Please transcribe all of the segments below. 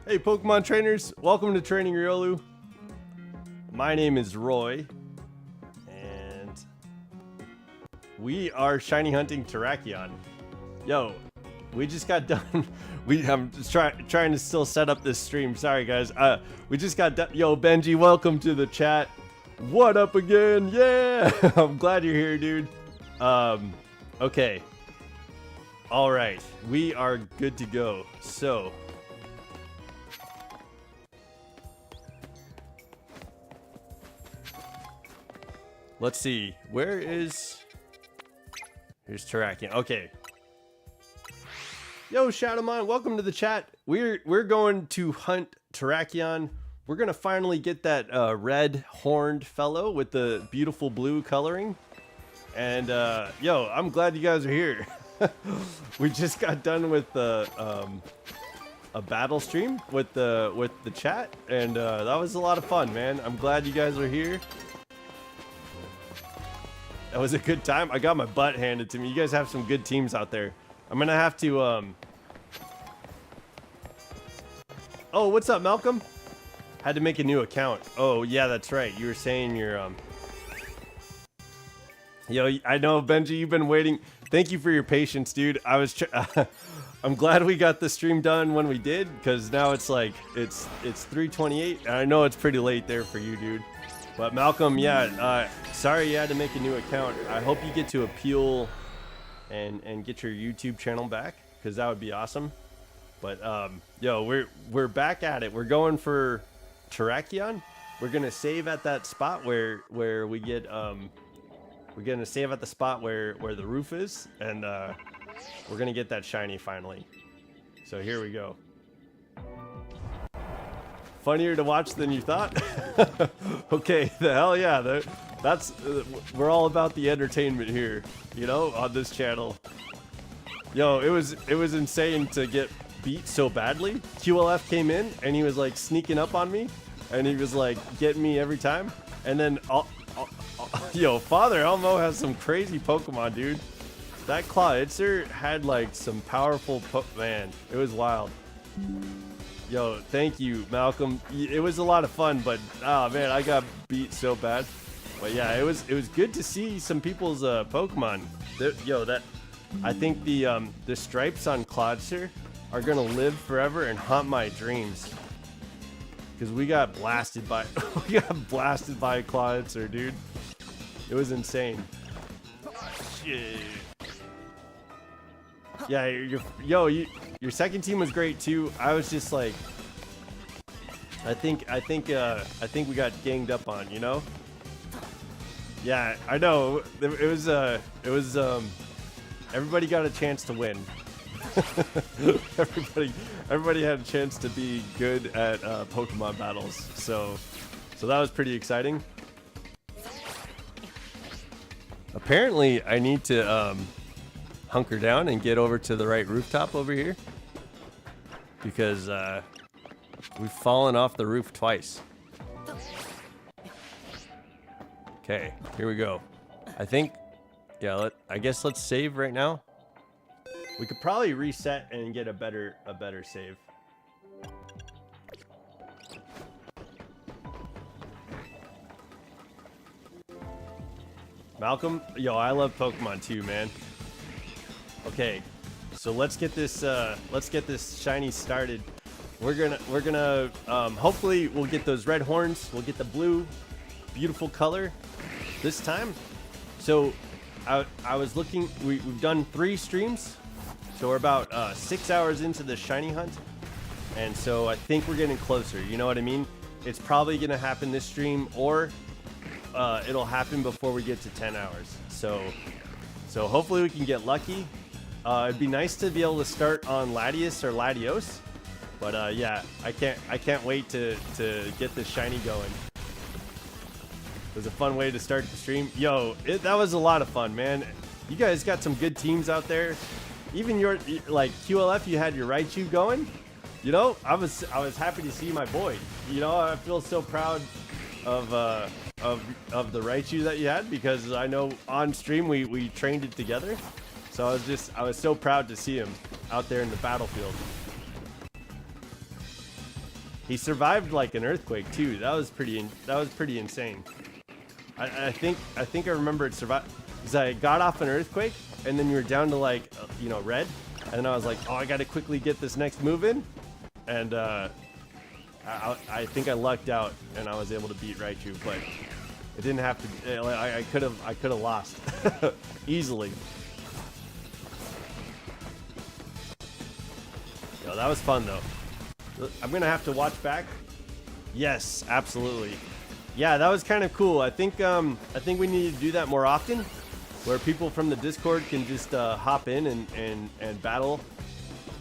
Hey Pokemon trainers, welcome to Training Riolu. My name is Roy, and we are Shiny Hunting Terrakion. Yo, we just got done. I'm just trying to still set up this stream. Sorry guys. We just got done. Yo, Benji, welcome to the chat. What up again? Yeah, I'm glad you're here, dude. Okay. All right, we are good to go. So. Let's see, where is... Here's Terrakion. Okay. Yo, Shadowmon, welcome to the chat. We're going to hunt Terrakion. We're gonna finally get that red horned fellow with the beautiful blue coloring. And yo, I'm glad you guys are here. We just got done with a battle stream with the chat, and that was a lot of fun, man. I'm glad you guys are here. That was a good time. I got my butt handed to me. You guys have some good teams out there. I'm gonna have to Oh, what's up, Malcolm? Had to make a new account. Oh yeah, that's right. You were saying you're Yo, I know, Benji, you've been waiting. Thank you for your patience, dude. I'm glad we got the stream done when we did, because now it's like it's 3:28, and I know it's pretty late there for you, dude. But Malcolm, yeah, sorry you had to make a new account. I hope you get to appeal and get your YouTube channel back, because that would be awesome. But yo, we're back at it. We're going for Terrakion. We're gonna save at that spot where we get we're gonna save at the spot where the roof is, and we're gonna get that shiny finally. So here we go. Funnier to watch than you thought? Okay, the hell yeah, that's we're all about the entertainment here, you know, on this channel. Yo, it was insane to get beat so badly. QLF came in and he was like sneaking up on me, and he was like getting me every time. And then yo, Father Elmo has some crazy Pokemon, dude. That Clawitzer had like some powerful man. It was wild. Yo, thank you, Malcolm. It was a lot of fun, but oh man, I got beat so bad. But yeah, it was good to see some people's Pokemon. Yo, I think the stripes on Clawitzer are gonna live forever and haunt my dreams. Cause we got blasted by Clawitzer, dude. It was insane. Shit. Yeah, your second team was great too. I was just like, I think we got ganged up on, you know? Yeah, I know. It was everybody got a chance to win. everybody had a chance to be good at Pokemon battles. So that was pretty exciting. Apparently, I need to hunker down and get over to the right rooftop over here, because we've fallen off the roof twice. Okay, here we go. I think, yeah, I guess let's save right now. We could probably reset and get a better save. Malcolm, yo, I love Pokemon too, man. Okay, so let's get this shiny started. We're gonna hopefully we'll get those red horns. We'll get the blue, beautiful color this time. So I was looking. We've done 3 streams, so we're about 6 hours into the shiny hunt, and so I think we're getting closer. You know what I mean? It's probably gonna happen this stream, or it'll happen before we get to 10 hours. So hopefully we can get lucky. It'd be nice to be able to start on Latios or Latios, but yeah, I can't wait to get this shiny going. It was a fun way to start the stream. Yo, that was a lot of fun, man. You guys got some good teams out there. Even your, like, QLF, you had your Raichu going. You know, I was happy to see my boy. You know, I feel so proud of the Raichu that you had, because I know on stream we trained it together. So I was so proud to see him out there in the battlefield. He survived like an earthquake too. That was pretty insane. I think I remember it survived because I got off an earthquake and then you were down to like you know, red, and then I was like, oh, I gotta quickly get this next move in, and I think I lucked out and I was able to beat Raichu, but it didn't have to. I could have lost easily. Yo, that was fun though. I'm gonna have to watch back. Yes, absolutely. Yeah, that was kind of cool. I think we need to do that more often, where people from the Discord can just hop in and battle.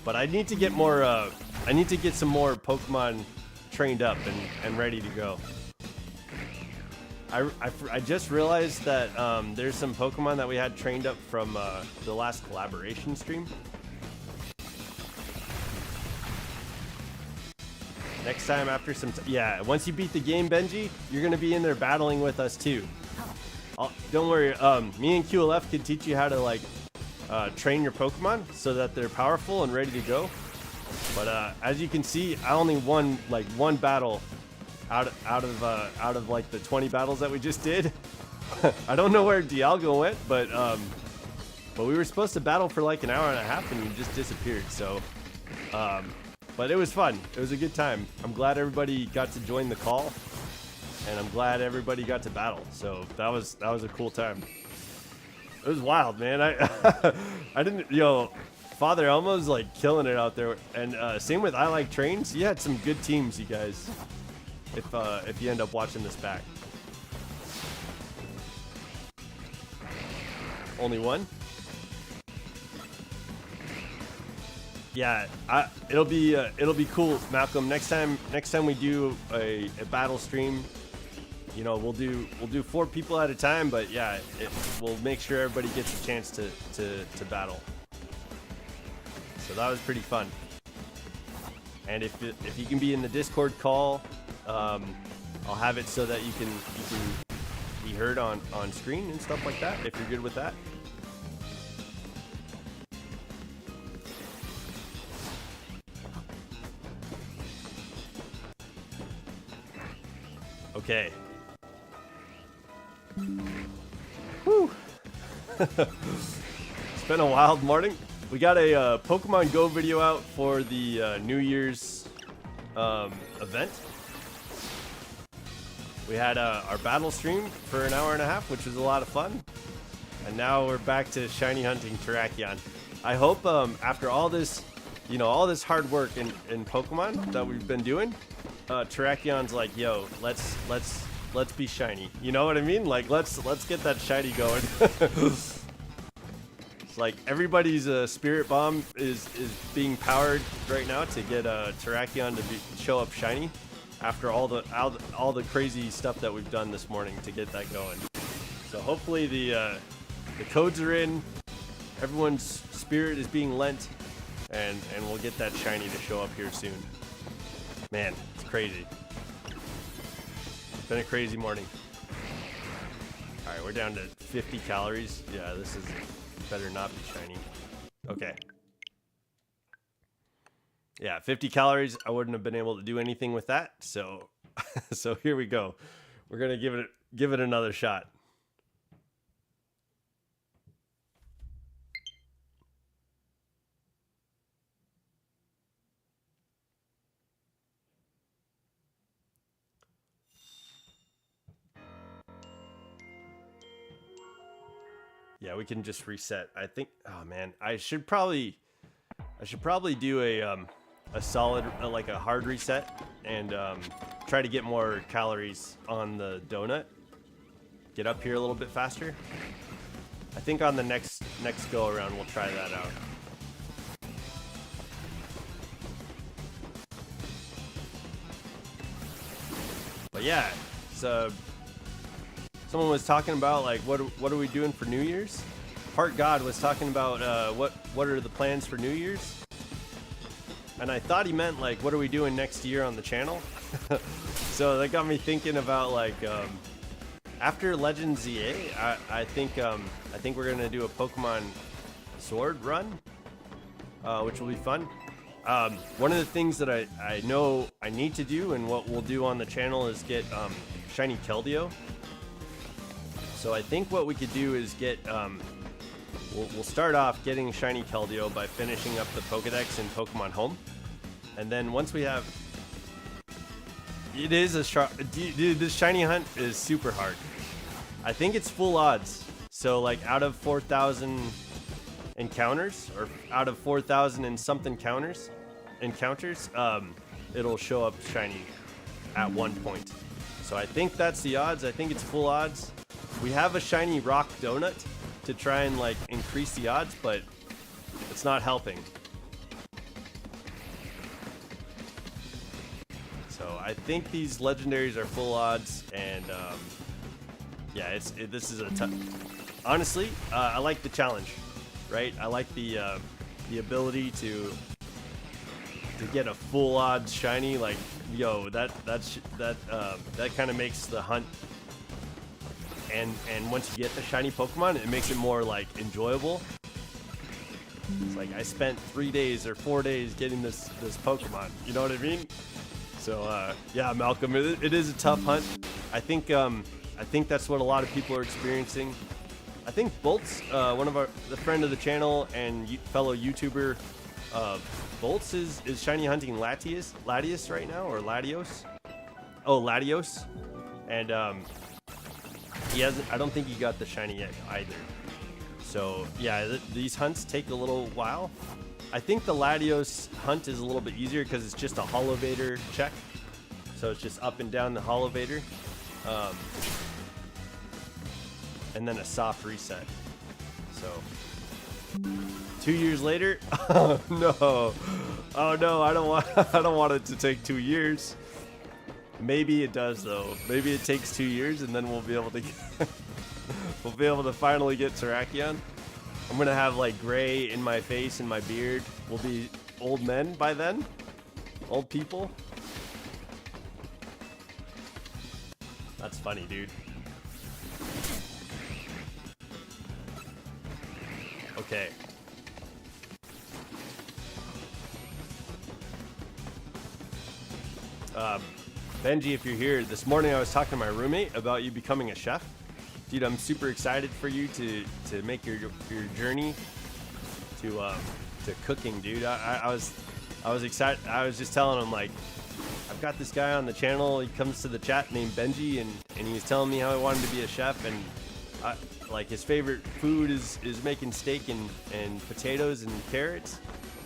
But I need to get more. I need to get some more Pokemon trained up and ready to go. I just realized that there's some Pokemon that we had trained up from the last collaboration stream. Next time after some yeah, once you beat the game, Benji, you're gonna be in there battling with us too. Don't worry, me and QLF can teach you how to like train your Pokemon so that they're powerful and ready to go. But as you can see, I only won like one battle out of like the 20 battles that we just did. I don't know where Dialga went, but we were supposed to battle for like an hour and a half and you just disappeared. So but it was fun. It was a good time. I'm glad everybody got to join the call, and I'm glad everybody got to battle. So that was a cool time. It was wild, man. I didn't, yo, Father Elmo's like killing it out there, and same with I Like Trains. You had some good teams, you guys. If you end up watching this back. Only one? Yeah, it'll be cool, Malcolm. Next time we do a battle stream, you know, we'll do 4 people at a time, but yeah, we'll make sure everybody gets a chance to battle. So that was pretty fun. And if you can be in the Discord call, I'll have it so that you can be heard on screen and stuff like that. If you're good with that. Okay. Whew. It's been a wild morning. We got a Pokemon Go video out for the New Year's event. We had our battle stream for an hour and a half, which was a lot of fun. And now we're back to Shiny Hunting Terrakion. I hope after all this, you know, all this hard work in Pokemon that we've been doing, Terrakion's like, yo, let's be shiny. You know what I mean? Like, let's get that shiny going. It's like everybody's spirit bomb is being powered right now to get Terrakion to show up shiny after all the crazy stuff that we've done this morning to get that going. So hopefully the codes are in, everyone's spirit is being lent, and we'll get that shiny to show up here soon. Man, it's crazy. It's been a crazy morning. All right, we're down to 50 calories. Yeah, this is better not be shiny. Okay. Yeah, 50 calories. I wouldn't have been able to do anything with that. So, so here we go. We're gonna give it another shot. Yeah, we can just reset. I think. Oh man, I should probably do a solid, like a hard reset, and try to get more calories on the donut. Get up here a little bit faster. I think on the next go around we'll try that out. But yeah, so. Someone was talking about like what are we doing for New Year's? Heart God was talking about what are the plans for New Year's? And I thought he meant like what are we doing next year on the channel? So that got me thinking about like after Legends ZA, I think we're gonna do a Pokemon Sword run, which will be fun. One of the things that I know I need to do, and what we'll do on the channel, is get Shiny Keldeo. So I think what we could do is get, we'll start off getting Shiny Keldeo by finishing up the Pokedex in Pokemon Home. And then once we have, it is a dude, this shiny hunt is super hard. I think it's full odds. So like out of 4,000 encounters, or out of 4,000 and something encounters, it'll show up shiny at one point. So I think that's the odds. I think it's full odds. We have a shiny rock donut to try and like increase the odds, but it's not helping. So I think these legendaries are full odds, and yeah, this is a tough. Honestly, I like the challenge, right? I like the ability to get a full odds shiny. Like, yo, that kind of makes the hunt. And once you get the shiny Pokemon, it makes it more like enjoyable. It's like I spent 3 days or 4 days getting this Pokemon. You know what I mean? So yeah, Malcolm, it is a tough hunt. I think that's what a lot of people are experiencing. I think Bolts, the friend of the channel and fellow YouTuber, Bolts is shiny hunting Latios right now, or Latios. Oh, Latios, and he hasn't. I don't think he got the shiny yet either. So yeah, these hunts take a little while. I think the Latios hunt is a little bit easier because it's just a Holovator check. So it's just up and down the Holovator. And then a soft reset. So 2 years later, oh no, I don't want it to take 2 years. Maybe it does though. Maybe it takes 2 years, and then we'll be able to finally get Terrakion. I'm gonna have like gray in my face and my beard. We'll be old men by then. Old people. That's funny, dude. Okay. Benji, if you're here, this morning I was talking to my roommate about you becoming a chef. Dude, I'm super excited for you to make your journey to cooking, dude. I was excited. I was just telling him, like, I've got this guy on the channel. He comes to the chat named Benji, and he was telling me how he wanted to be a chef, and like his favorite food is making steak and potatoes and carrots.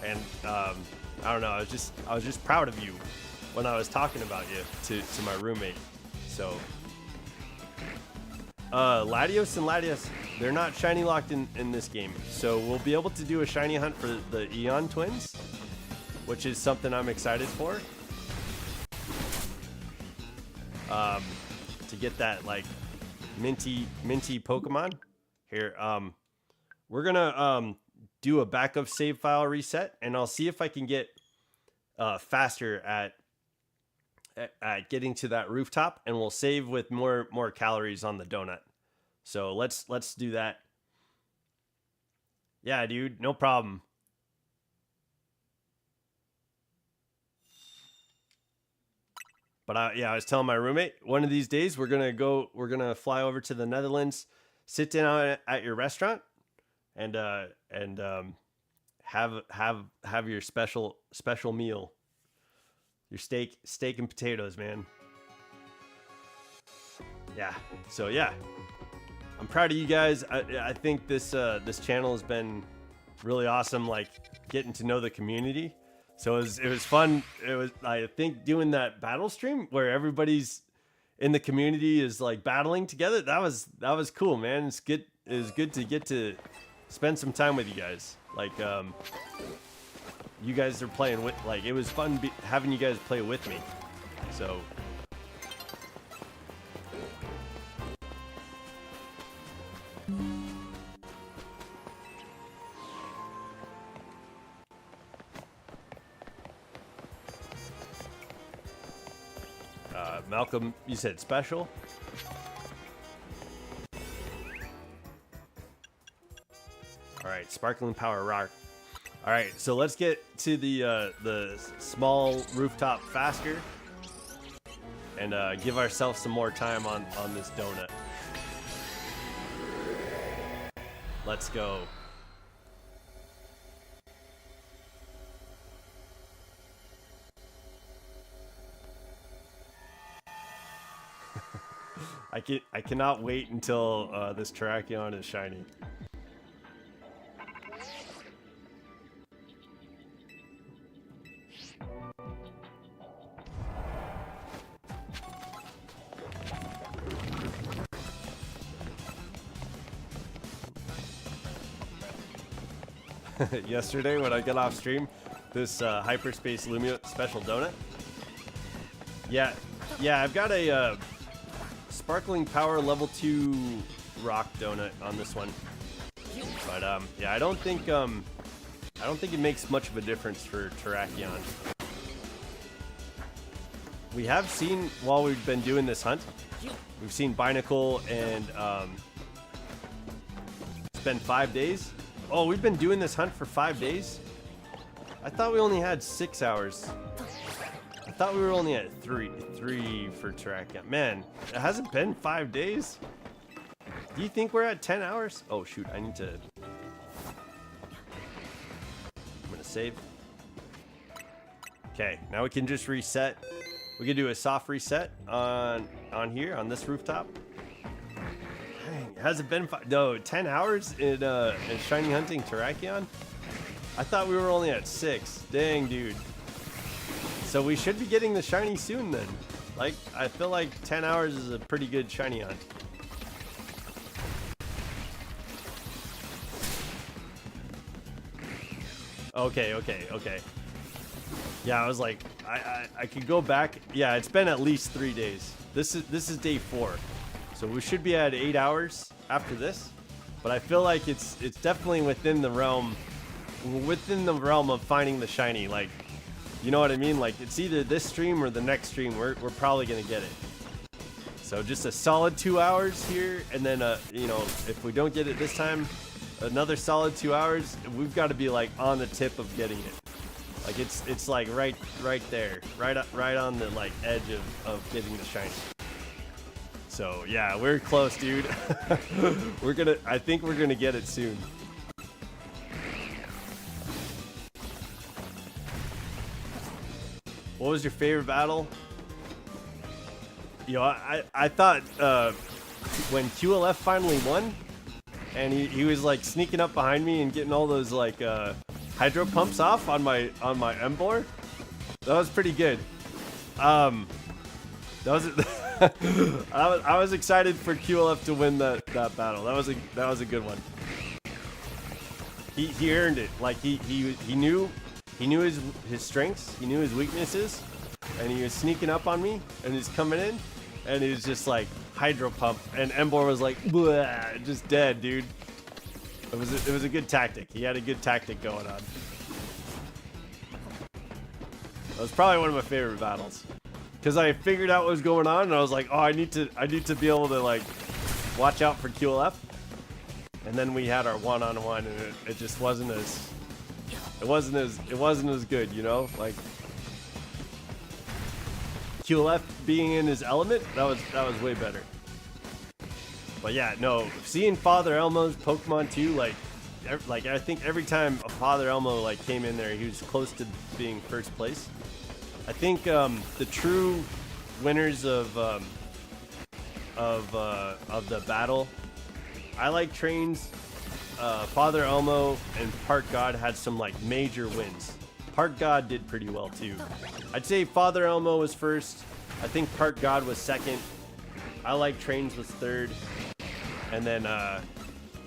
And I don't know. I was just proud of you when I was talking about you to my roommate. So Latios and Latias, they're not shiny locked in this game. So we'll be able to do a shiny hunt for the Eon twins, which is something I'm excited for. To get that like minty Pokemon. Here, we're gonna do a backup save file reset, and I'll see if I can get faster at getting to that rooftop, and we'll save with more calories on the donut. So let's do that. Yeah, dude, no problem. But yeah, I was telling my roommate, one of these days we're gonna fly over to the Netherlands, sit down at your restaurant, and have your special meal. Your steak and potatoes, man. Yeah. So yeah, I'm proud of you guys. I think this channel has been really awesome. Like getting to know the community. So it was fun. It was, I think, doing that battle stream where everybody's in the community is like battling together. That was cool, man. It was good to get to spend some time with you guys. Like you guys are playing with, like, it was fun having you guys play with me. So Malcolm, you said special? All right, Sparkling Power Rock. All right, so let's get to the small rooftop faster, and give ourselves some more time on this donut. Let's go. I cannot wait until this Terrakion is shiny. Yesterday when I got off stream, this Hyperspace Lumia special donut. Yeah, I've got a Sparkling Power level 2 rock donut on this one. But yeah, I don't think it makes much of a difference for Terrakion. We have seen, while we've been doing this hunt, we've seen Binacle and it's been 5 days. Oh, we've been doing this hunt for 5 days? I thought we only had 6 hours. I thought we were only at three for Terrakion. Man, it hasn't been 5 days. Do you think we're at 10 hours? Oh shoot, I need to. I'm gonna save. Okay, now we can just reset. We can do a soft reset on here on this rooftop. Dang, it hasn't been 10 hours in Shiny Hunting Terrakion. I thought we were only at 6. Dang, dude. So we should be getting the shiny soon then. Like, I feel like 10 hours is a pretty good shiny hunt. Okay. Yeah, I was like, I could go back. Yeah, it's been at least 3 days. This is day 4. So we should be at 8 hours after this. But I feel like it's definitely within the realm of finding the shiny. Like, you know what I mean? Like, it's either this stream or the next stream. We're probably gonna get it. So just a solid 2 hours here, and then you know, if we don't get it this time, another solid 2 hours. We've got to be like on the tip of getting it. Like it's like right there, right on the like edge of getting the shiny. So yeah, we're close, dude. I think we're gonna get it soon. What was your favorite battle? You know, I thought when QLF finally won, and he was like sneaking up behind me and getting all those like hydro pumps off on my Embor. That was pretty good. That was I was excited for QLF to win that battle. That was a good one. He earned it. Like he knew his strengths, he knew his weaknesses, and he was sneaking up on me, and he's coming in, and he was just like hydro pump, and Embor was like just dead, dude. It was a good tactic. He had a good tactic going on. That was probably one of my favorite battles, because I figured out what was going on, and I was like, oh, I need to be able to like watch out for QLF. And then we had our one-on-one, and it just wasn't as good, you know? Like QLF being in his element, that was way better. But yeah, no, seeing Father Elmo's Pokemon too, like I think every time a Father Elmo like came in there, he was close to being first place. I think the true winners of the battle, I like trains. Father Elmo and Park God had some like major wins. Park God did pretty well too. I'd say Father Elmo was first. I think Park God was second. I like Trains was third. And then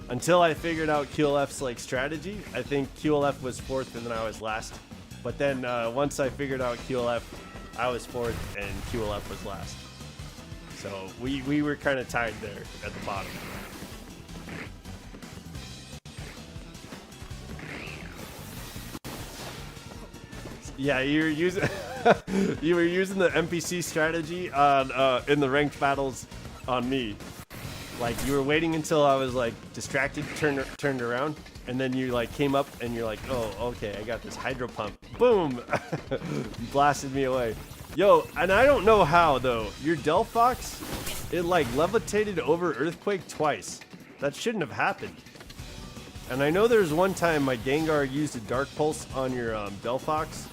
until I figured out QLF's like strategy, I think QLF was fourth and then I was last. But then once I figured out QLF, I was fourth and QLF was last. So we were kind of tied there at the bottom. Yeah, you were using the NPC strategy on in the ranked battles on me. Like you were waiting until I was like distracted, turned around, and then you like came up and you're like, oh, okay, I got this hydro pump. Boom, blasted me away. Yo, and I don't know how though. Your Delphox, it like levitated over Earthquake twice. That shouldn't have happened. And I know there's one time my Gengar used a Dark Pulse on your Delphox,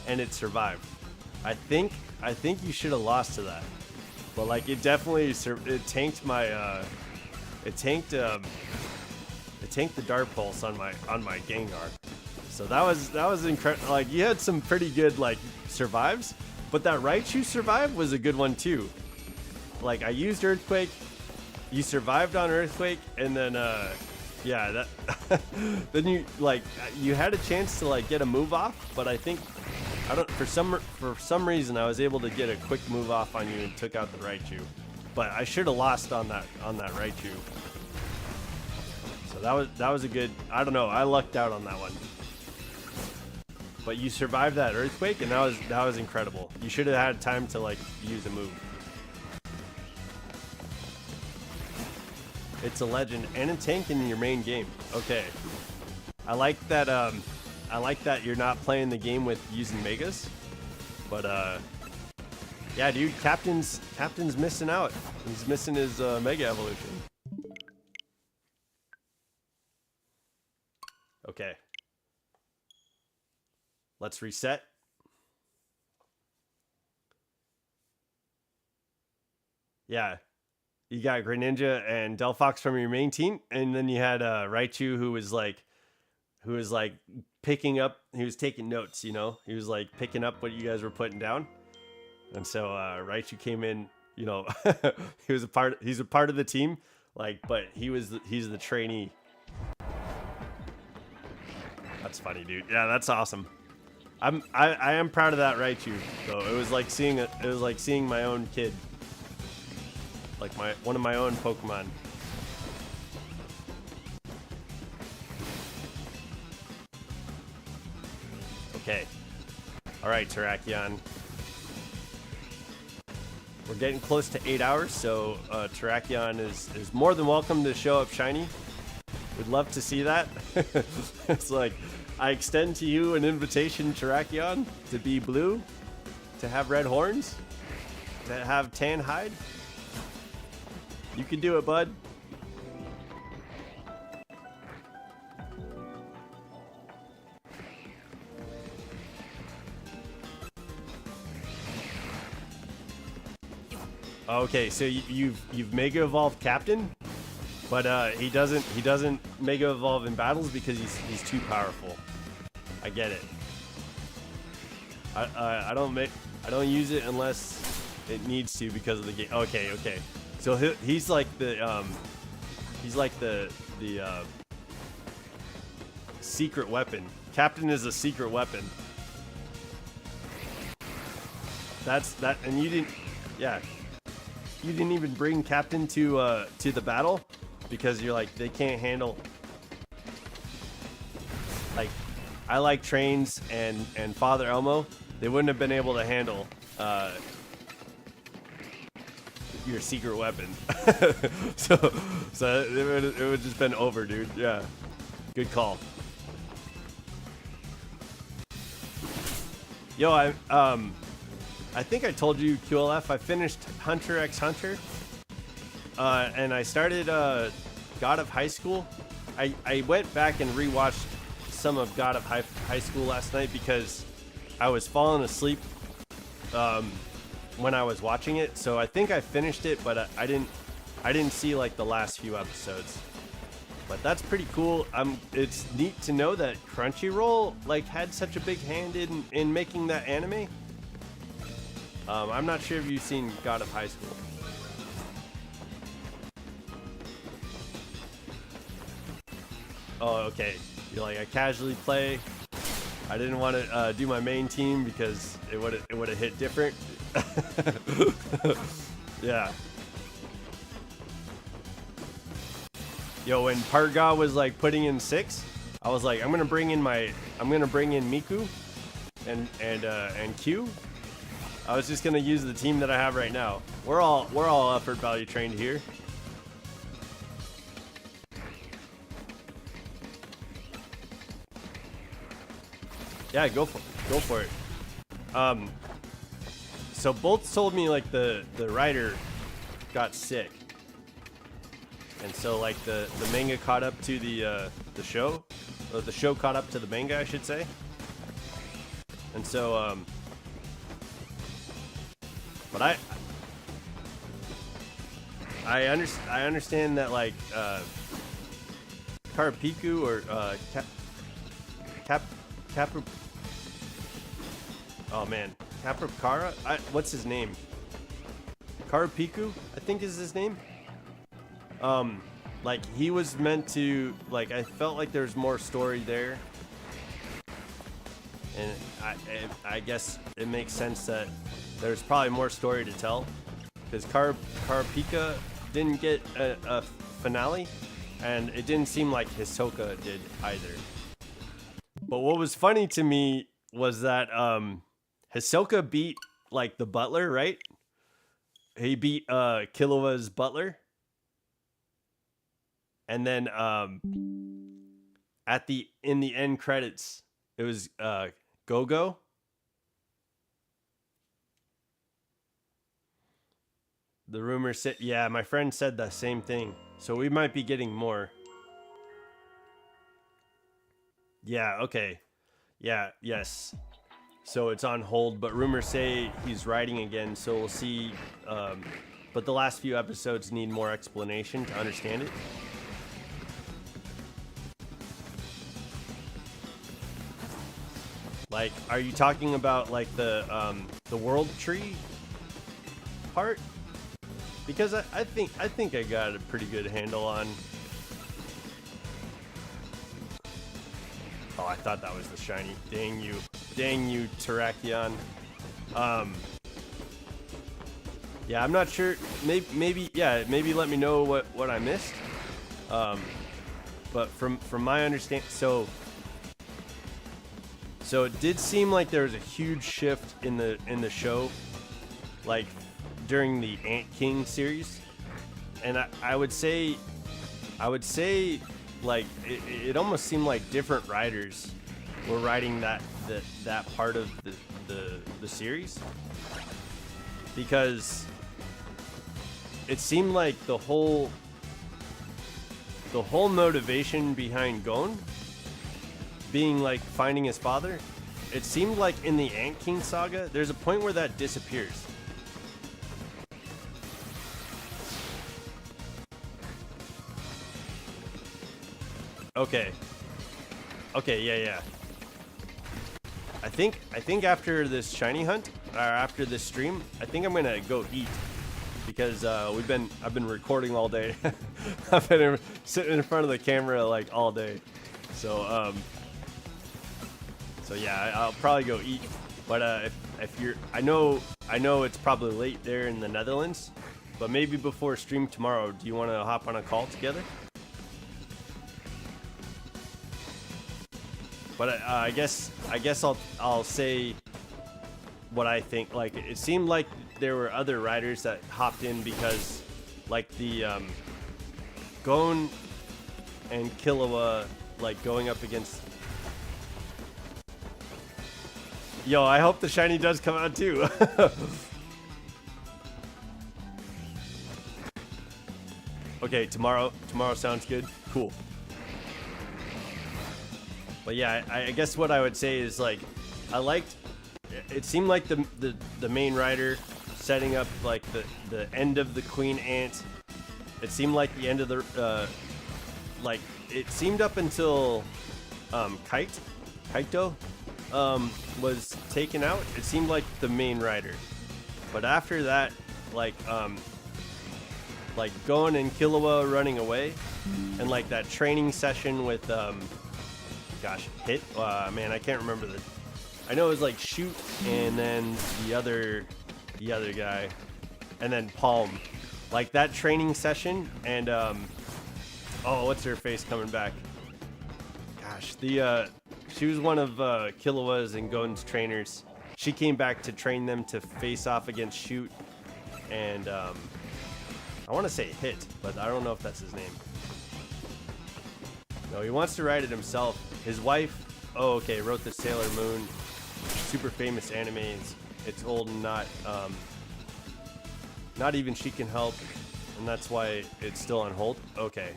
and it survived. I think you should have lost to that. But like it definitely it tanked my it tanked the Dark Pulse on my Gengar. So that was incredible. Like you had some pretty good like survives, but that Raichu survive was a good one too. Like I used Earthquake, you survived on Earthquake, and then yeah, that then you had a chance to like get a move off, but I think for some reason I was able to get a quick move off on you and took out the Raichu. But I should have lost on that Raichu. So that was a good, I don't know, I lucked out on that one. But you survived that Earthquake, and that was incredible. You should have had time to like use a move. It's a legend and a tank in your main game. Okay, I like that. I like that you're not playing the game with using megas, but yeah, dude, Captain's missing out. He's missing his mega evolution. Okay, let's reset. Yeah. You got Greninja and Delphox from your main team, and then you had Raichu who was like picking up. He was taking notes, you know. He was like picking up what you guys were putting down, and so Raichu came in. You know, he's a part of the team, like, but he's the trainee. That's funny, dude. Yeah, that's awesome. I am proud of that Raichu though. It was like seeing my own kid. Like one of my own Pokemon. Okay. Alright, Terrakion. We're getting close to 8 hours, so Terrakion is more than welcome to show up shiny. We'd love to see that. It's like, I extend to you an invitation, Terrakion, to be blue, to have red horns, to have tan hide. You can do it, bud. Okay, so you've Mega Evolved Captain, but he doesn't Mega Evolve in battles because he's too powerful. I get it. I don't use it unless it needs to because of the game. Okay. So he's like the secret weapon. Captain is a secret weapon. That's that, and you didn't even bring Captain to the battle because you're like they can't handle. Like I like Trains and Father Elmo. They wouldn't have been able to handle your secret weapon. so it would just been over, dude. Yeah, good call. Yo, I think I told you, QLF, I finished Hunter x Hunter, and I started God of High School. I went back and rewatched some of God of High School last night because I was falling asleep when I was watching it, so I think I finished it, but I didn't see like the last few episodes. But that's pretty cool. It's neat to know that Crunchyroll like had such a big hand in making that anime. I'm not sure if you've seen God of High School. Oh, okay. You're like, I casually play. I didn't want to do my main team because it would have hit different. Yeah. Yo, when Parga was like putting in 6, I was like, I'm gonna bring in Miku and Q. I was just gonna use the team that I have right now. We're all effort value trained here. Yeah, go for it. So both told me like the writer got sick, and so like the manga caught up to the show, or the show caught up to the manga, I should say. And so but I understand that like Karapiku or Capra. Oh man, Caprapara? What's his name? Karapiku, I think is his name. Like he was meant to, like, I felt like there's more story there, and I guess it makes sense that there's probably more story to tell, because Karapika didn't get a finale, and it didn't seem like Hisoka did either. But what was funny to me was that Hisoka beat like the butler, right? He beat Killua's butler. And then in the end credits, it was Go-Go. The rumor said, yeah, my friend said the same thing. So we might be getting more. Yeah, okay. Yeah, yes. So it's on hold, but rumors say he's writing again, so we'll see. But the last few episodes need more explanation to understand it. Like, are you talking about like the world tree part? Because I think I got a pretty good handle on. Oh, I thought that was the shiny. Dang you, Terrakion. Yeah, I'm not sure. Maybe let me know what I missed. But from my understanding, so it did seem like there was a huge shift in the show, like during the Ant King series, and I would say like it almost seemed like different writers were writing that part of the series, because it seemed like the whole motivation behind Gon being like finding his father, it seemed like in the Ant King saga there's a point where that disappears. Okay, yeah. I think after this shiny hunt, or after this stream, I think I'm gonna go eat, because I've been recording all day. I've been sitting in front of the camera like all day, so yeah, I'll probably go eat. But if you're, I know it's probably late there in the Netherlands, but maybe before stream tomorrow, do you want to hop on a call together? But I guess I'll say what I think. Like, it seemed like there were other writers that hopped in because, like, the Gon and Killua, like, going up against. Yo, I hope the shiny does come out too. Okay, tomorrow sounds good. Cool. But yeah, I guess what I would say is, like, I liked. It seemed like the main writer setting up like the end of the Queen Ant. It seemed like the end of the like it seemed up until Kaito was taken out. It seemed like the main writer, but after that, like Gon and Killua running away, and like that training session with Hit. Man, I can't remember I know it was like Shoot, and then the other guy, and then Palm. Like that training session, and oh, what's her face coming back? Gosh, she was one of Killua's and Gon's trainers. She came back to train them to face off against Shoot, and I want to say Hit, but I don't know if that's his name. No, he wants to write it himself. His wife Oh, okay. Wrote the Sailor Moon, super famous anime. It's old and not even she can help, and that's why it's still on hold. Okay.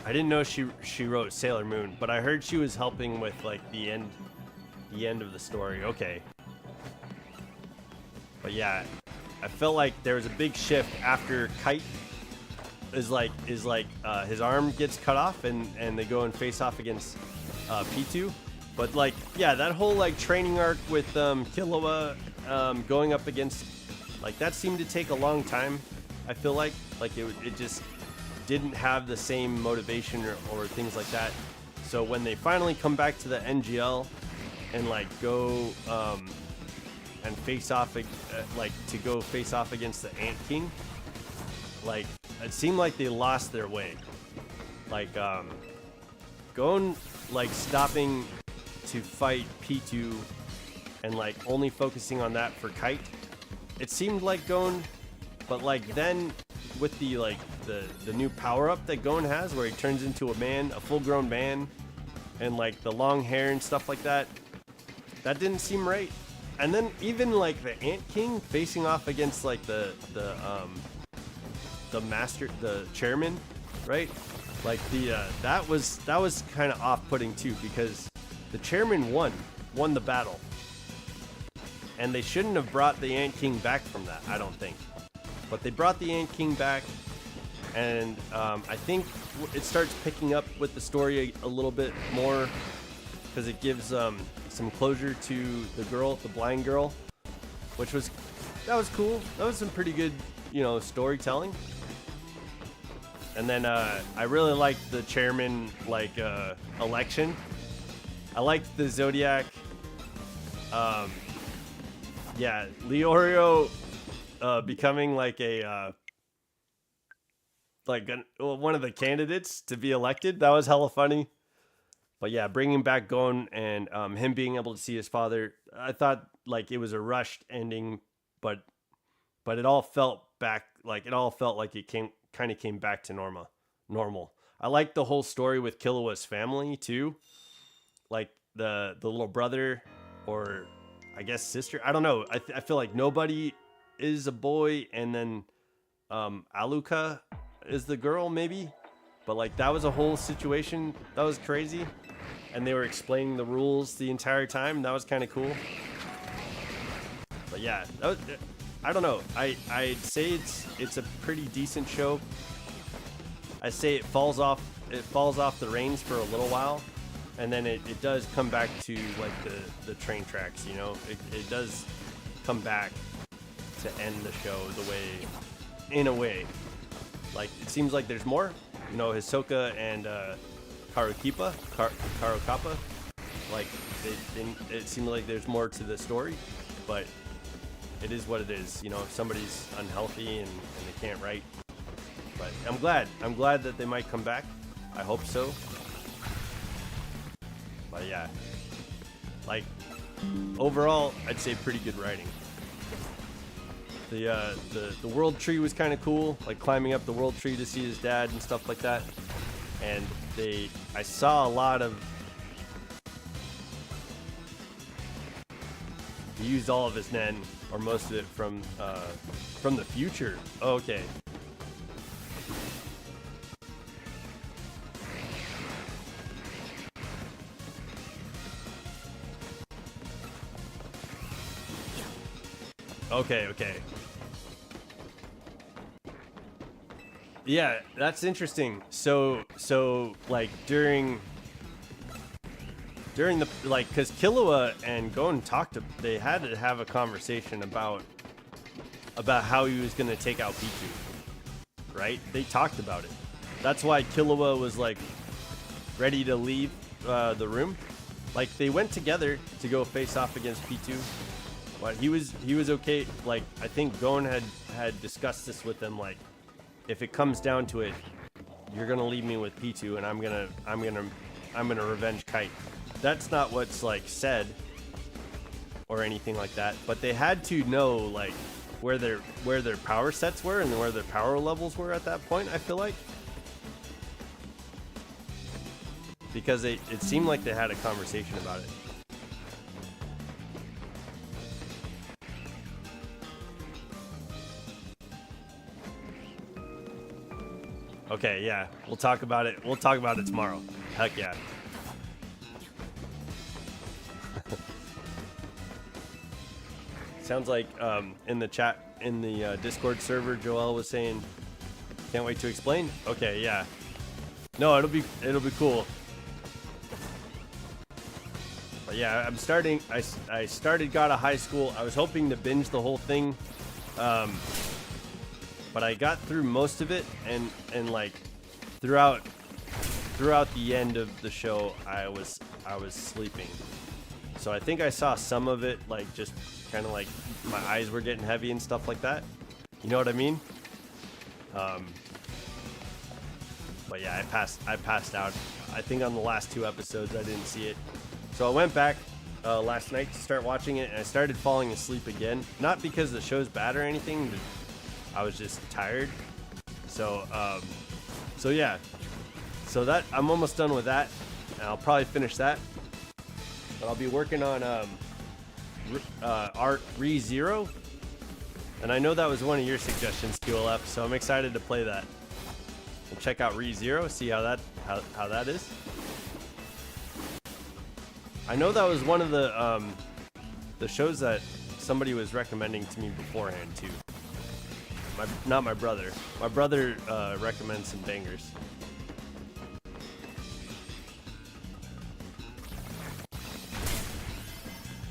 I didn't know she wrote Sailor Moon, but I heard she was helping with like the end of the story. Okay. But yeah, I felt like there was a big shift after Kite is like his arm gets cut off and they go and face off against P2. But like, yeah, that whole like training arc with Killua going up against, like, that seemed to take a long time. I feel like it just didn't have the same motivation or things like that. So when they finally come back to the NGL and like go and face off, like to go face off against the Ant King, like it seemed like they lost their way. Like going like stopping to fight P2 and like only focusing on that for Kite, it seemed like Gon. But like then with the like the new power-up that Gon has, where he turns into a man, a full-grown man, and like the long hair and stuff like that, that didn't seem right. And then even like the Ant King facing off against like the master, the chairman, right? Like that was kind of off-putting too, because the chairman won the battle, and they shouldn't have brought the Ant King back from that, I don't think. But they brought the Ant King back, and I think it starts picking up with the story a little bit more, because it gives some closure to the girl, the blind girl, that was cool. That was some pretty good, storytelling. And then I really liked the chairman election. I liked the Zodiac. Yeah, Leorio becoming like one of the candidates to be elected. That was hella funny. But yeah, bringing back Gon and him being able to see his father, I thought like it was a rushed ending, but it all felt like it came back to normal. I like the whole story with Killua's family too, like the little brother, or I guess sister. I don't know. I feel like nobody is a boy, and then Aluka is the girl maybe, but like that was a whole situation that was crazy, and they were explaining the rules the entire time. That was kind of cool. But yeah, I don't know. I'd say it's a pretty decent show. I say it falls off the reins for a little while, and then it does come back to like the train tracks. It does come back to end the show in a way. Like it seems like there's more. Hisoka and Karokappa. Like it seemed like there's more to the story, but it is what it is. If somebody's unhealthy and they can't write. But I'm glad that they might come back. I hope so. But yeah, like overall, I'd say pretty good writing. The world tree was kind of cool, like climbing up the world tree to see his dad and stuff like that. And I saw a lot of. He used all of his nen, or most of it, from the future. Oh, okay. Okay. Yeah, that's interesting. So like during the, like, because Killua and Gon they had to have a conversation about how he was gonna take out P2, right? They talked about it. That's why Killua was like ready to leave the room. Like they went together to go face off against P2. But he was okay. Like I think Gon had discussed this with him. Like, if it comes down to it, you're gonna leave me with P2, and I'm gonna revenge Kite. That's not what's like said or anything like that. But they had to know like where their power sets were and where their power levels were at that point. I feel like. because it seemed like they had a conversation about it. Okay, yeah, we'll talk about it. We'll talk about it tomorrow. Heck yeah. Sounds like in the chat, in the Discord server, Joel was saying, can't wait to explain. Okay, yeah. No, it'll be cool. But yeah, I'm starting. I started God of High School. I was hoping to binge the whole thing, but I got through most of it, and like throughout the end of the show, I was sleeping. So I think I saw some of it, like just kind of like my eyes were getting heavy and stuff like that. You know what I mean? But yeah, I passed out. I think on the last 2 episodes I didn't see it. So I went back last night to start watching it, and I started falling asleep again. Not because the show's bad or anything, but I was just tired. So yeah. So that I'm almost done with that, and I'll probably finish that. But I'll be working on Art ReZero, and I know that was one of your suggestions, QLF. So I'm excited to play that. We'll check out ReZero, see how that is. I know that was one of the shows that somebody was recommending to me beforehand too. Not my brother. My brother recommends some bangers.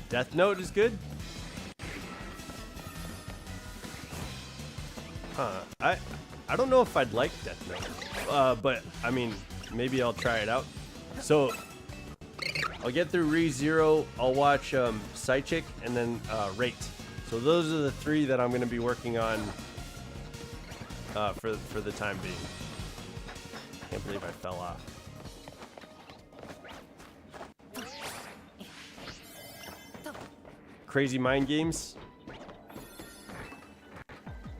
Death Note is good? Huh. I don't know if I'd like Death Note. But I mean, maybe I'll try it out. So I'll get through ReZero, I'll watch Psychic, and then Rate. So those are the 3 that I'm going to be working on for the time being. Can't believe I fell off. Crazy Mind Games.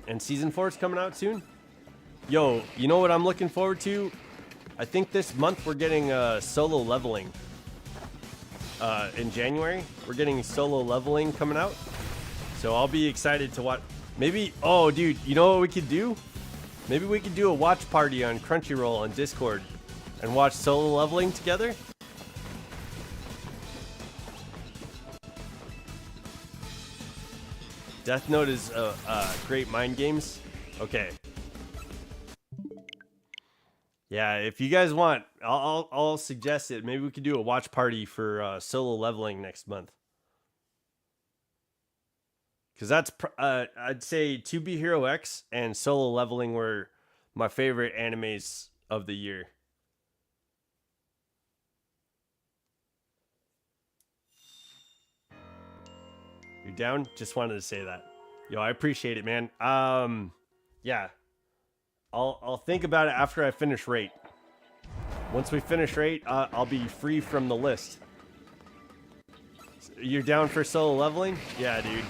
And Season 4 is coming out soon. Yo, you know what I'm looking forward to? I think this month we're getting Solo Leveling. In January, we're getting Solo Leveling coming out. So I'll be excited to watch. Maybe, oh dude, you know what we could do? Maybe we could do a watch party on Crunchyroll on Discord and watch Solo Leveling together. Death Note is great mind games. Okay. Yeah, if you guys want, I'll suggest it. Maybe we could do a watch party for Solo Leveling next month. Because that's, I'd say 2B Hero X and Solo Leveling were my favorite animes of the year. You down? Just wanted to say that. Yo, I appreciate it, man. Yeah. I'll think about it after I finish Rate. Once we finish Rate, I'll be free from the list. You're down for Solo Leveling? Yeah, dude.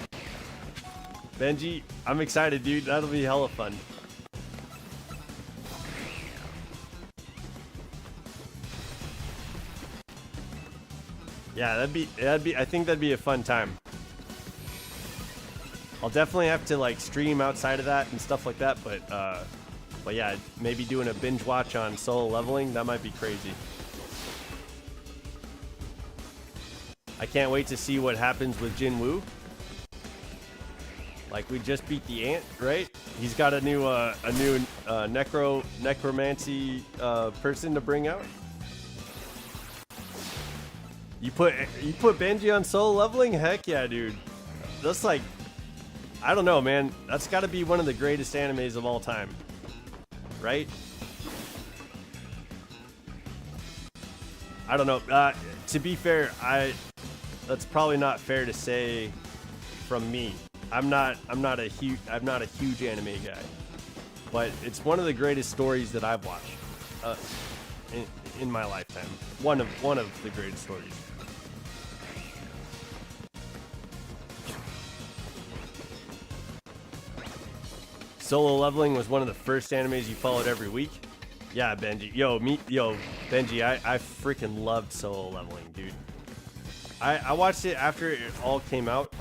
Benji, I'm excited, dude. That'll be hella fun. Yeah, that'd be I think that'd be a fun time. I'll definitely have to like stream outside of that and stuff like that, but yeah, maybe doing a binge watch on Solo Leveling, that might be crazy. I can't wait to see what happens with Jin Woo. Like, we just beat the Ant, right? He's got a new necromancy person to bring out. You put Benji on Solo Leveling? Heck yeah, dude. That's like, I don't know, man. That's got to be one of the greatest animes of all time, right? I don't know. To be fair, that's probably not fair to say from me. I'm not a huge anime guy, but it's one of the greatest stories that I've watched in my lifetime. One of the greatest stories. Solo Leveling was one of the first animes you followed every week. Yeah, Benji. Yo, Benji, I freaking loved solo leveling, dude. I watched it after it all came out.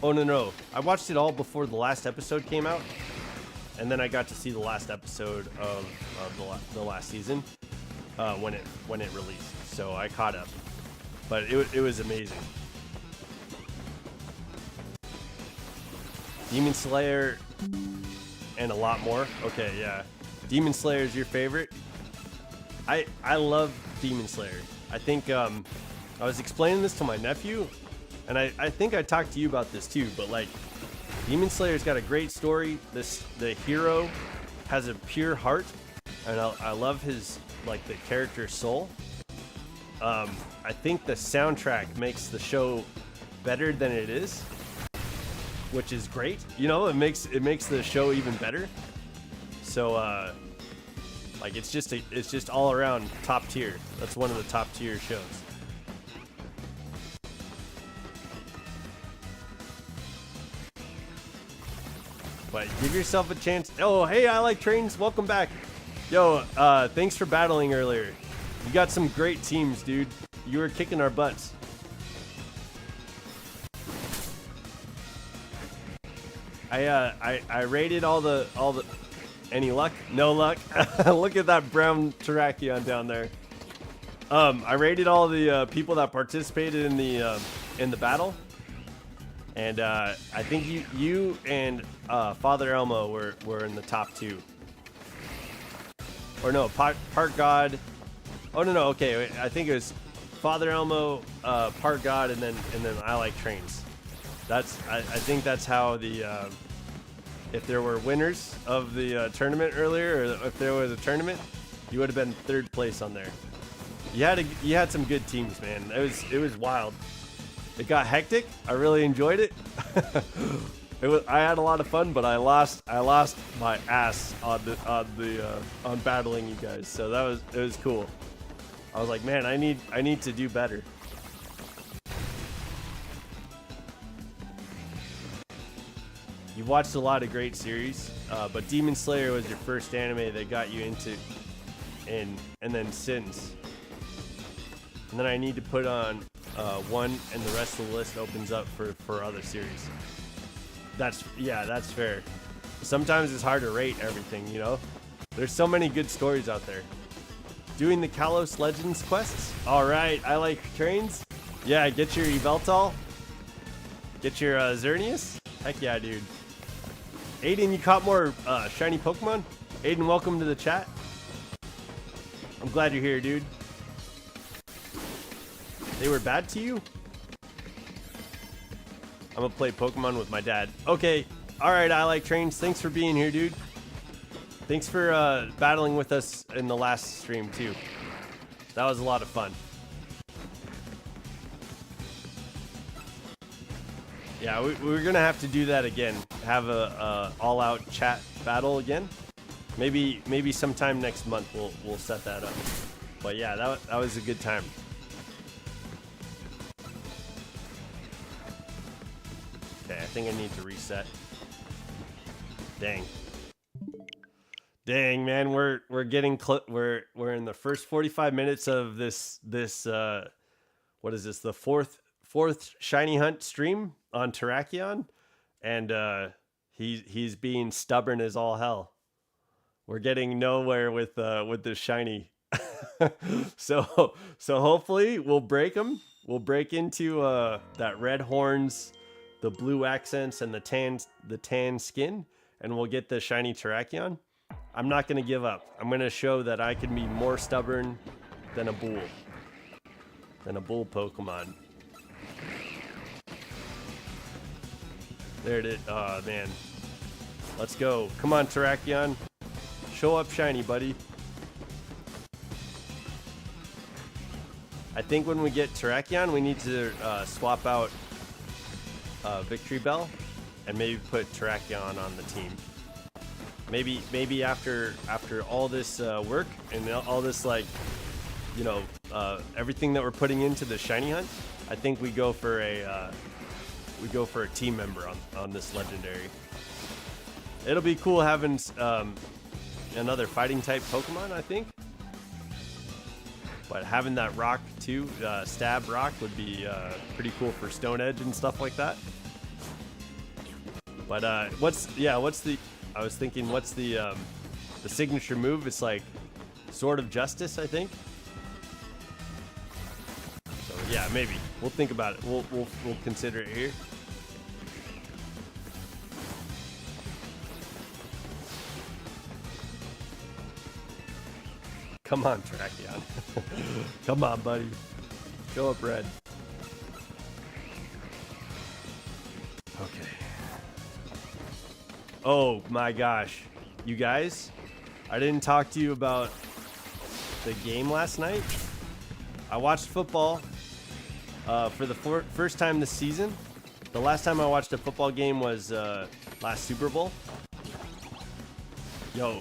Oh, no. I watched it all before the last episode came out. And then I got to see the last episode of the last season when it released. So I caught up. But it was amazing. Demon Slayer and a lot more. Okay, yeah. Demon Slayer is your favorite? I love Demon Slayer. I think I was explaining this to my nephew, and I think I talked to you about this too, but like Demon Slayer's got a great story. The hero has a pure heart, and I love his like the character soul. I think the soundtrack makes the show better than it is, which is great. You know, it makes the show even better. So like it's just all around top tier. That's one of the top tier shows. But give yourself a chance. Oh, hey, I like trains. Welcome back. Yo, thanks for battling earlier. You got some great teams, dude. You were kicking our butts. I rated all the any luck? No luck. Look at that brown Terrakion down there. I rated all the people that participated in the battle, and I think you and Father Elmo were in the top 2. Or no, Part God. Oh no, okay. I think it was Father Elmo, Part God, and then I Like Trains. I think that's how the if there were winners of the tournament earlier, or if there was a tournament, you would have been 3rd place on there. You had some good teams, man. It was wild. It got hectic. I really enjoyed it. I had a lot of fun, but I lost my ass on battling you guys. So it was cool. I was like, man, I need to do better. You've watched a lot of great series, but Demon Slayer was your first anime that got you into, and then Sins. And then I need to put on one, and the rest of the list opens up for other series. That's fair. Sometimes it's hard to rate everything, you know? There's so many good stories out there. Doing the Kalos Legends quests? Alright, I like trains. Yeah, get your Yveltal. Get your Xerneas. Heck yeah, dude. Aiden, you caught more shiny Pokemon? Aiden, welcome to the chat. I'm glad you're here, dude. They were bad to you? I'm gonna play Pokemon with my dad. Okay, alright, I Like Trains. Thanks for being here, dude. Thanks for battling with us in the last stream, too. That was a lot of fun. Yeah, we're gonna have to do that again. Have a all-out chat battle again. Maybe sometime next month we'll set that up. But yeah, that was a good time. Okay, I think I need to reset. Dang, man, we're getting we're in the first 45 minutes of this what is this? The fourth Shiny Hunt stream on Terrakion, and he's being stubborn as all hell. We're getting nowhere with this shiny. so hopefully we'll break him. We'll break into that red horns, the blue accents, and the tan skin, and we'll get the shiny Terrakion. I'm not going to give up. I'm going to show that I can be more stubborn than a bull. Pokemon. There it is. Oh, man. Let's go. Come on, Terrakion. Show up shiny, buddy. I think when we get Terrakion, we need to swap out Victory Bell and maybe put Terrakion on the team. Maybe after all this work and all this, like, you know, everything that we're putting into the shiny hunt, I think we go for a team member on this legendary. It'll be cool having another fighting type Pokemon, I think. But having that rock too, stab rock, would be pretty cool for Stone Edge and stuff like that. But what's the? I was thinking, what's the signature move? It's like Sword of Justice, I think. So yeah, maybe we'll think about it. We'll consider it here. Come on, Terrakion. Come on, buddy. Show up red. Okay. Oh my gosh. You guys, I didn't talk to you about the game last night. I watched football for the first time this season. The last time I watched a football game was last Super Bowl. Yo,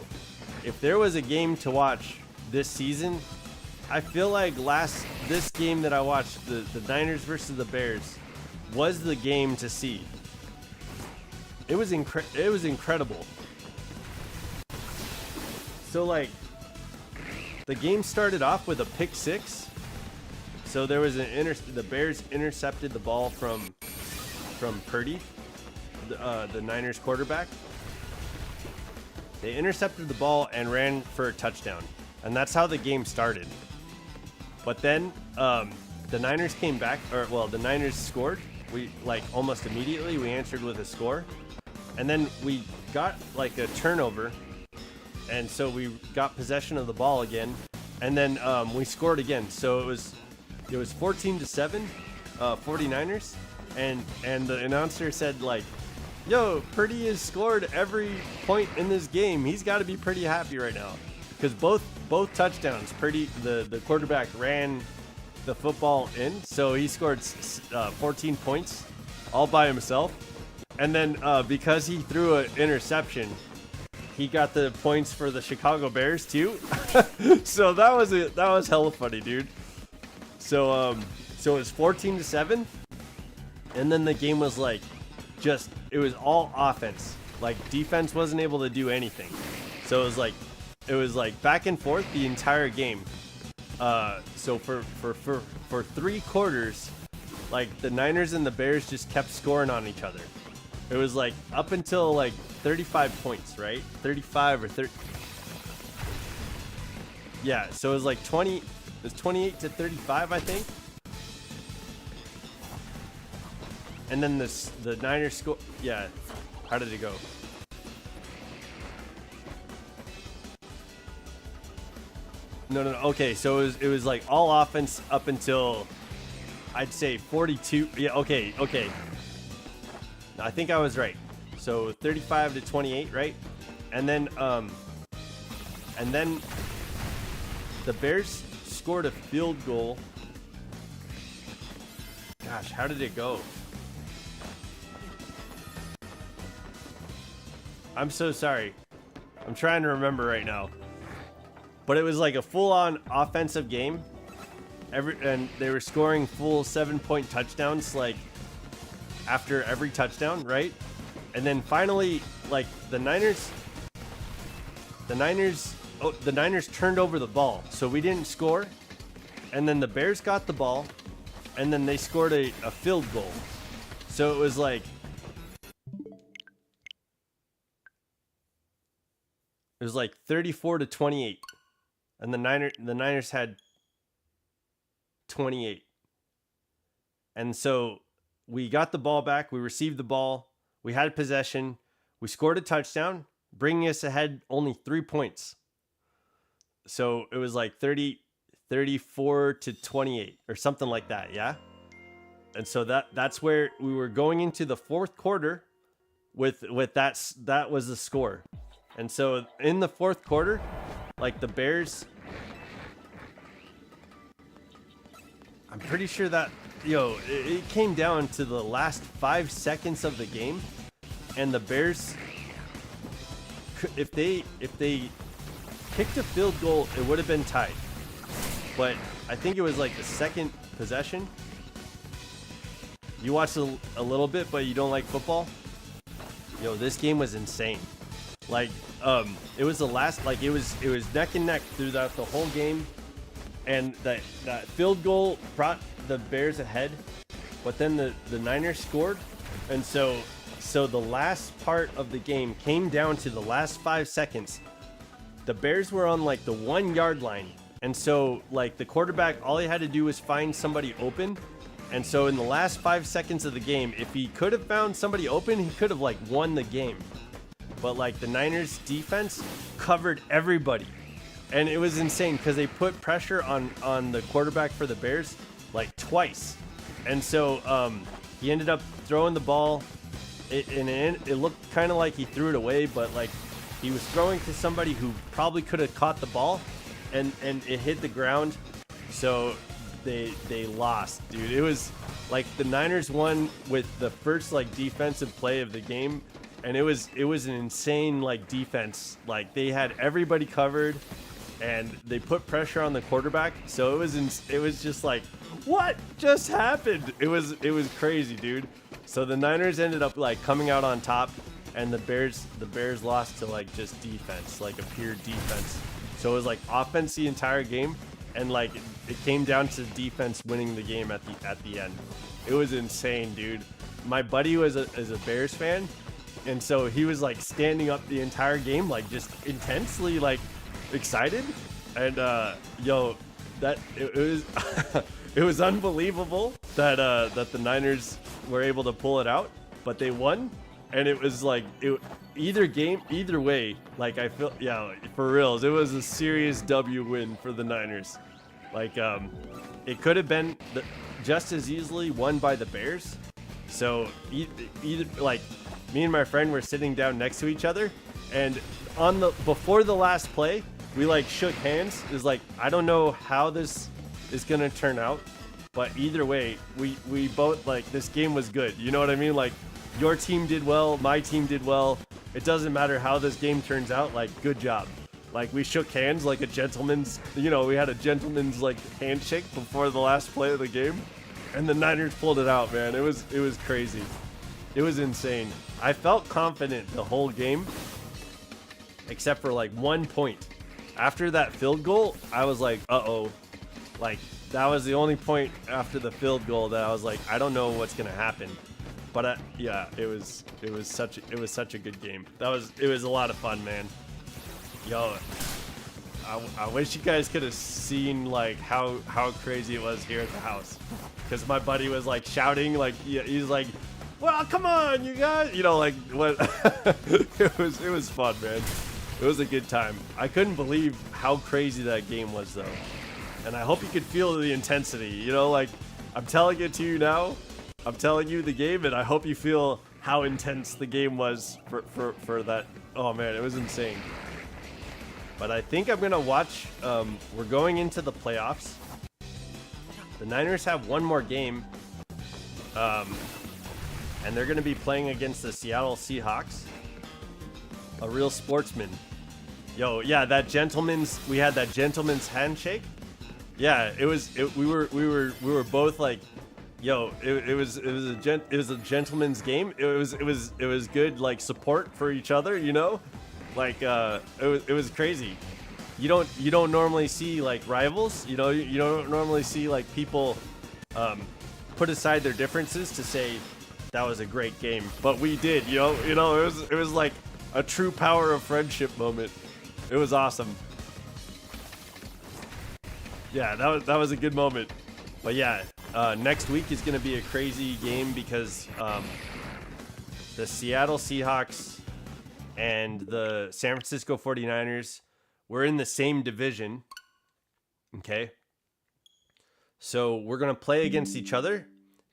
if there was a game to watch this season, I feel like this game that I watched, the Niners versus the Bears, was the game to see. It was incredible. So like, the game started off with a pick six. So there was the Bears intercepted the ball from Purdy, the Niners quarterback. They intercepted the ball and ran for a touchdown. And that's how the game started. But then the Niners came back, the Niners scored. We almost immediately we answered with a score, and then we got like a turnover, and so we got possession of the ball again, and then we scored again. So it was 14-7, 49ers, and the announcer said like, "Yo, Purdy has scored every point in this game. He's got to be pretty happy right now." Because both touchdowns, Purdy, the quarterback, ran the football in, so he scored 14 points all by himself. And then because he threw an interception, he got the points for the Chicago Bears too. So that was hella funny, dude. So it was 14-7, and then the game was like it was all offense. Like defense wasn't able to do anything. So it was like back and forth the entire game. So for 3 quarters, like the Niners and the Bears just kept scoring on each other. It was like up until like 35 points, right? 35 or 30. Yeah, so it was like 28-35, I think. And then the Niners score. Yeah, how did it go? No. Okay, so it was like all offense up until I'd say 42. Yeah, okay. I think I was right. So 35-28, right? And then the Bears scored a field goal. Gosh, how did it go? I'm so sorry. I'm trying to remember right now. But it was like a full-on offensive game. And they were scoring full 7-point touchdowns like after every touchdown, right? And then finally, like the Niners turned over the ball, so we didn't score. And then the Bears got the ball, and then they scored a field goal. So it was like 34-28. And the Niners had 28. And so we got the ball back. We received the ball. We had possession. We scored a touchdown, bringing us ahead only 3 points. So it was like 34-28 or something like that, yeah? And so that's where we were going into the fourth quarter with that was the score. And so in the fourth quarter, like the Bears, I'm pretty sure that, it came down to the last 5 seconds of the game, and the Bears, if they kicked a field goal, it would have been tied. But I think it was like the second possession. You watched a little bit, but you don't like football? This game was insane. Like, it was the last, like it was neck and neck throughout the whole game. and that field goal brought the Bears ahead, but then the Niners scored, and so the last part of the game came down to the last 5 seconds. The Bears were on like the 1 yard line, and so like the quarterback, all he had to do was find somebody open, and so in the last 5 seconds of the game, if he could have found somebody open, he could have like won the game. But like the Niners defense covered everybody. And it was insane because they put pressure on the quarterback for the Bears like twice. And so he ended up throwing the ball. It looked kind of like he threw it away, but like he was throwing to somebody who probably could have caught the ball, and it hit the ground. So they lost, dude. It was like the Niners won with the first like defensive play of the game. And it was an insane like defense. Like they had everybody covered, and they put pressure on the quarterback. So it was just like, what just happened? It was crazy, dude. So the Niners ended up like coming out on top, and the Bears lost to like just defense, like a pure defense. So it was like offense the entire game, and like it came down to defense winning the game at the end. It was insane, dude. My buddy is a Bears fan. And so he was like standing up the entire game, like just intensely like excited. And that it was it was unbelievable that the Niners were able to pull it out, but they won. And it was like either way, like I feel, yeah, for reals, it was a serious W win for the Niners. Like it could have been just as easily won by the Bears. So either like. Me and my friend were sitting down next to each other, and before the last play, we like shook hands. It was like, I don't know how this is gonna turn out, but either way, we both like this game was good. You know what I mean? Like your team did well, my team did well. It doesn't matter how this game turns out. Like good job. Like we shook hands like a gentleman's. You know, we had a gentleman's like handshake before the last play of the game, and the Niners pulled it out, man. It was crazy. It was insane. I felt confident the whole game, except for like 1 point. After that field goal, I was like, uh-oh. Like, that was the only point after the field goal that I was like, I don't know what's going to happen. But yeah, it was such a good game. It was a lot of fun, man. Yo, I wish you guys could have seen like how crazy it was here at the house. Because my buddy was like shouting, like he's like, well, come on, you guys. You know, like what? it was fun, man. It was a good time. I couldn't believe how crazy that game was, though. And I hope you could feel the intensity. You know, like I'm telling it to you now. I'm telling you the game, and I hope you feel how intense the game was for that. Oh man, it was insane. But I think I'm gonna watch. We're going into the playoffs. The Niners have one more game. And they're going to be playing against the Seattle Seahawks. A real sportsman. Yo, yeah, we had that gentleman's handshake. Yeah, we were both like, yo, it was a gentleman's game. It was good, like support for each other, you know? Like it was crazy. You don't normally see like rivals, you know, you don't normally see like people put aside their differences to say that was a great game, but we did, you know, it was like a true power of friendship moment. It was awesome. Yeah, that was a good moment. But yeah, next week is going to be a crazy game because the Seattle Seahawks and the San Francisco 49ers were in the same division. Okay. So we're going to play against each other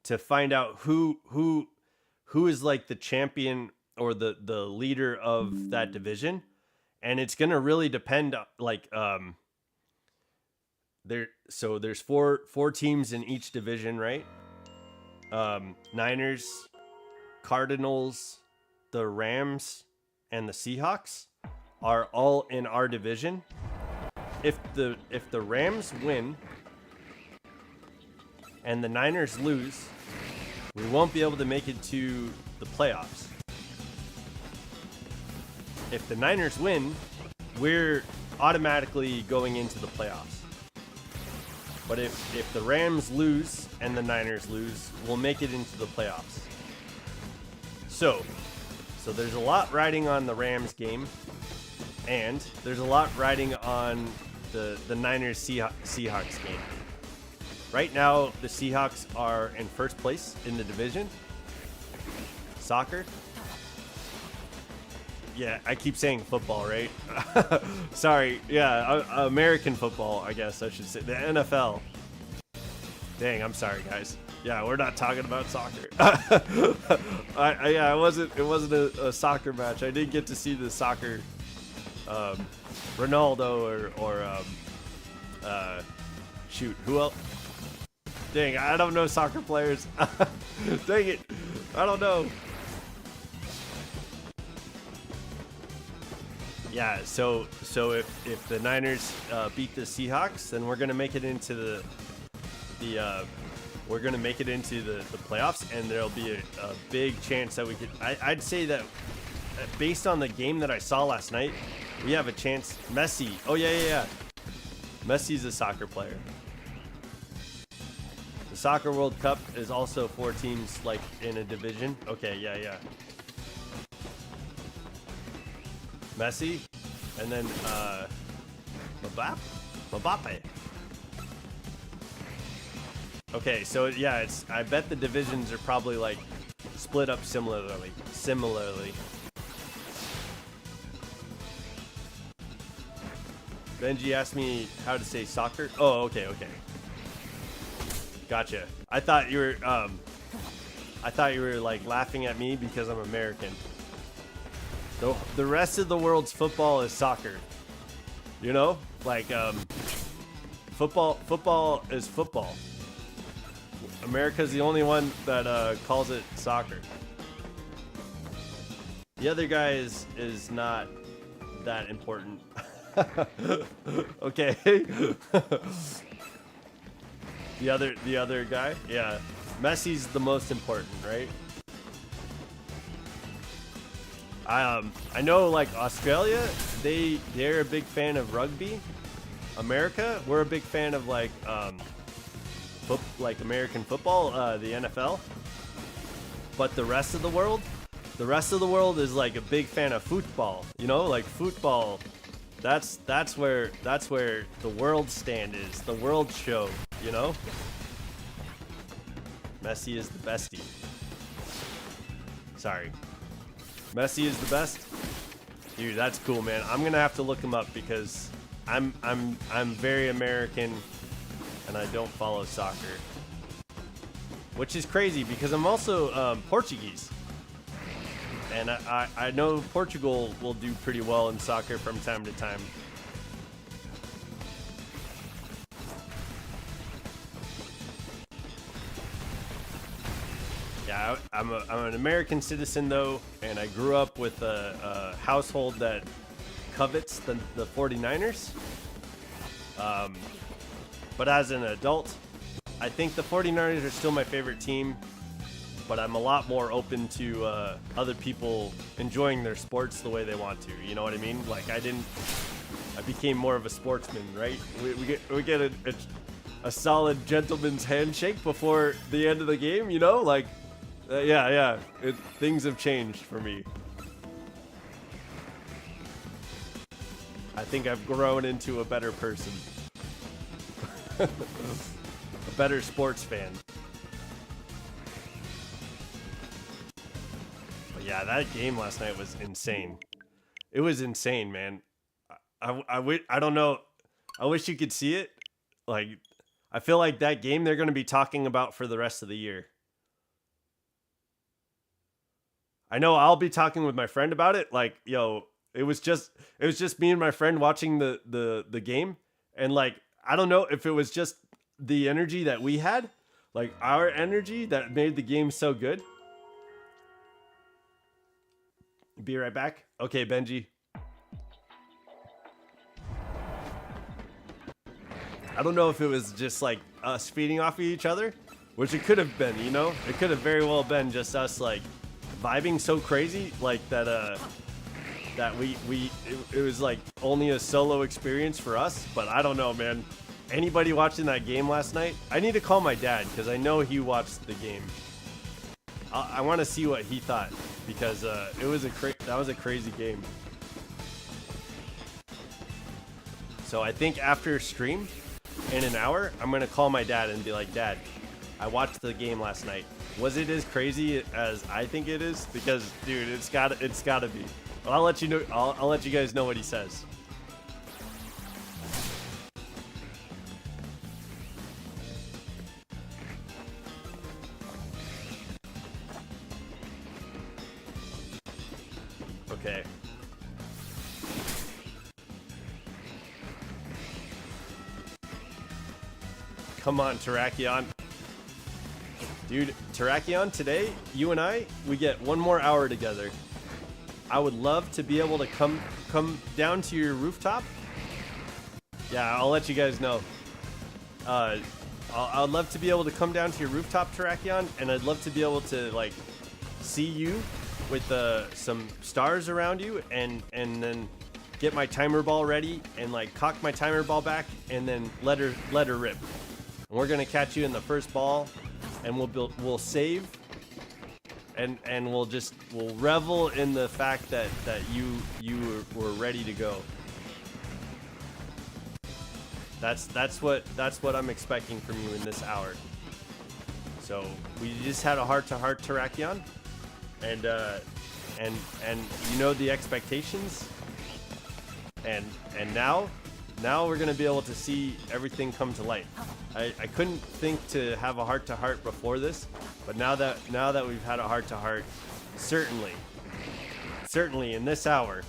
to find out who is like the champion or the leader of that division. And it's going to really depend like there's four teams in each division, right? Niners, Cardinals, the Rams, and the Seahawks are all in our division. If the Rams win and the Niners lose, we won't be able to make it to the playoffs. If the Niners win, we're automatically going into the playoffs. But if the Rams lose and the Niners lose, we'll make it into the playoffs. So there's a lot riding on the Rams game, and there's a lot riding on the Niners Seahawks game. Right now, the Seahawks are in first place in the division. Soccer. Yeah, I keep saying football, right? Sorry. Yeah, American football, I guess I should say. The NFL. Dang, I'm sorry, guys. Yeah, we're not talking about soccer. It wasn't a soccer match. I didn't get to see the soccer Ronaldo or shoot, who else? Dang, I don't know soccer players. Dang it. I don't know. Yeah, so if the Niners beat the Seahawks, then we're gonna make it into the playoffs, and there'll be a big chance that we could. I'd say that based on the game that I saw last night, we have a chance. Messi. Oh yeah. Messi's a soccer player. The Soccer World Cup is also 4 teams like in a division. Okay, yeah. Messi, and then Mbappe. Okay, so yeah, I bet the divisions are probably like split up similarly. Benji asked me how to say soccer. Oh, okay. Gotcha. I thought you were like laughing at me because I'm American. The rest of the world's football is soccer. You know? Like football is football. America's the only one that calls it soccer. The other guy is not that important. Okay. The other guy? Yeah. Messi's the most important, right? I know like Australia, they're a big fan of rugby. America, we're a big fan of like American football, the NFL. But the rest of the world is like a big fan of football. You know, like football. That's where the world stand is, the world show. You know, Messi is the bestie. Sorry. Messi is the best? Dude, that's cool, man. I'm gonna have to look him up because I'm very American and I don't follow soccer. Which is crazy because I'm also Portuguese. And I know Portugal will do pretty well in soccer from time to time. Yeah, I'm an American citizen though, and I grew up with a household that covets the 49ers. But as an adult, I think the 49ers are still my favorite team, but I'm a lot more open to other people enjoying their sports the way they want to. You know what I mean? Like I became more of a sportsman, right? We get a solid gentleman's handshake before the end of the game, you know? Like, yeah. Things have changed for me. I think I've grown into a better person. A better sports fan. But yeah, that game last night was insane. It was insane, man. I don't know. I wish you could see it. Like, I feel like that game they're going to be talking about for the rest of the year. I know I'll be talking with my friend about it. Like, yo, it was just me and my friend watching the game, and like, I don't know if it was just the energy that we had, like our energy that made the game so good. Be right back. Okay, Benji. I don't know if it was just like us feeding off of each other, which it could have been, you know? It could have very well been just us like vibing so crazy like that it was like only a solo experience for us, but I don't know, man. Anybody watching that game last night? I need to call my dad because I know he watched the game. I want to see what he thought because that was a crazy game. So I think after stream, in an hour, I'm gonna call my dad and be like, Dad, I watched the game last night. Was it as crazy as I think it is? Because, dude, it's gotta be. Well, I'll let you know. I'll let you guys know what he says. Okay. Come on, Terrakion. Dude, Terrakion, today, you and I, we get one more hour together. I would love to be able to come down to your rooftop. Yeah, I'll let you guys know. I'd love to be able to come down to your rooftop, Terrakion, and I'd love to be able to, like, see you with some stars around you and then get my timer ball ready and, like, cock my timer ball back and then let her rip. And we're gonna catch you in the first ball, and we'll save, and we'll revel in the fact that you were ready to go. That's what I'm expecting from you in this hour. So we just had a heart-to-heart, Terrakion, and you know the expectations, and now we're gonna be able to see everything come to light. I couldn't think to have a heart-to-heart before this, but now that we've had a heart-to-heart, certainly in this hour,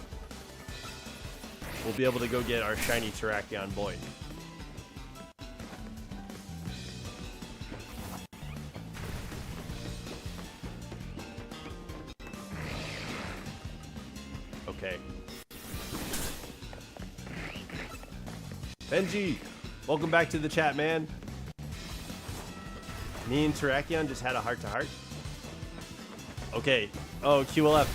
we'll be able to go get our shiny Terrakion boy. Okay. Benji, welcome back to the chat, man. Me and Terrakion just had a heart-to-heart. Okay. Oh, QLF.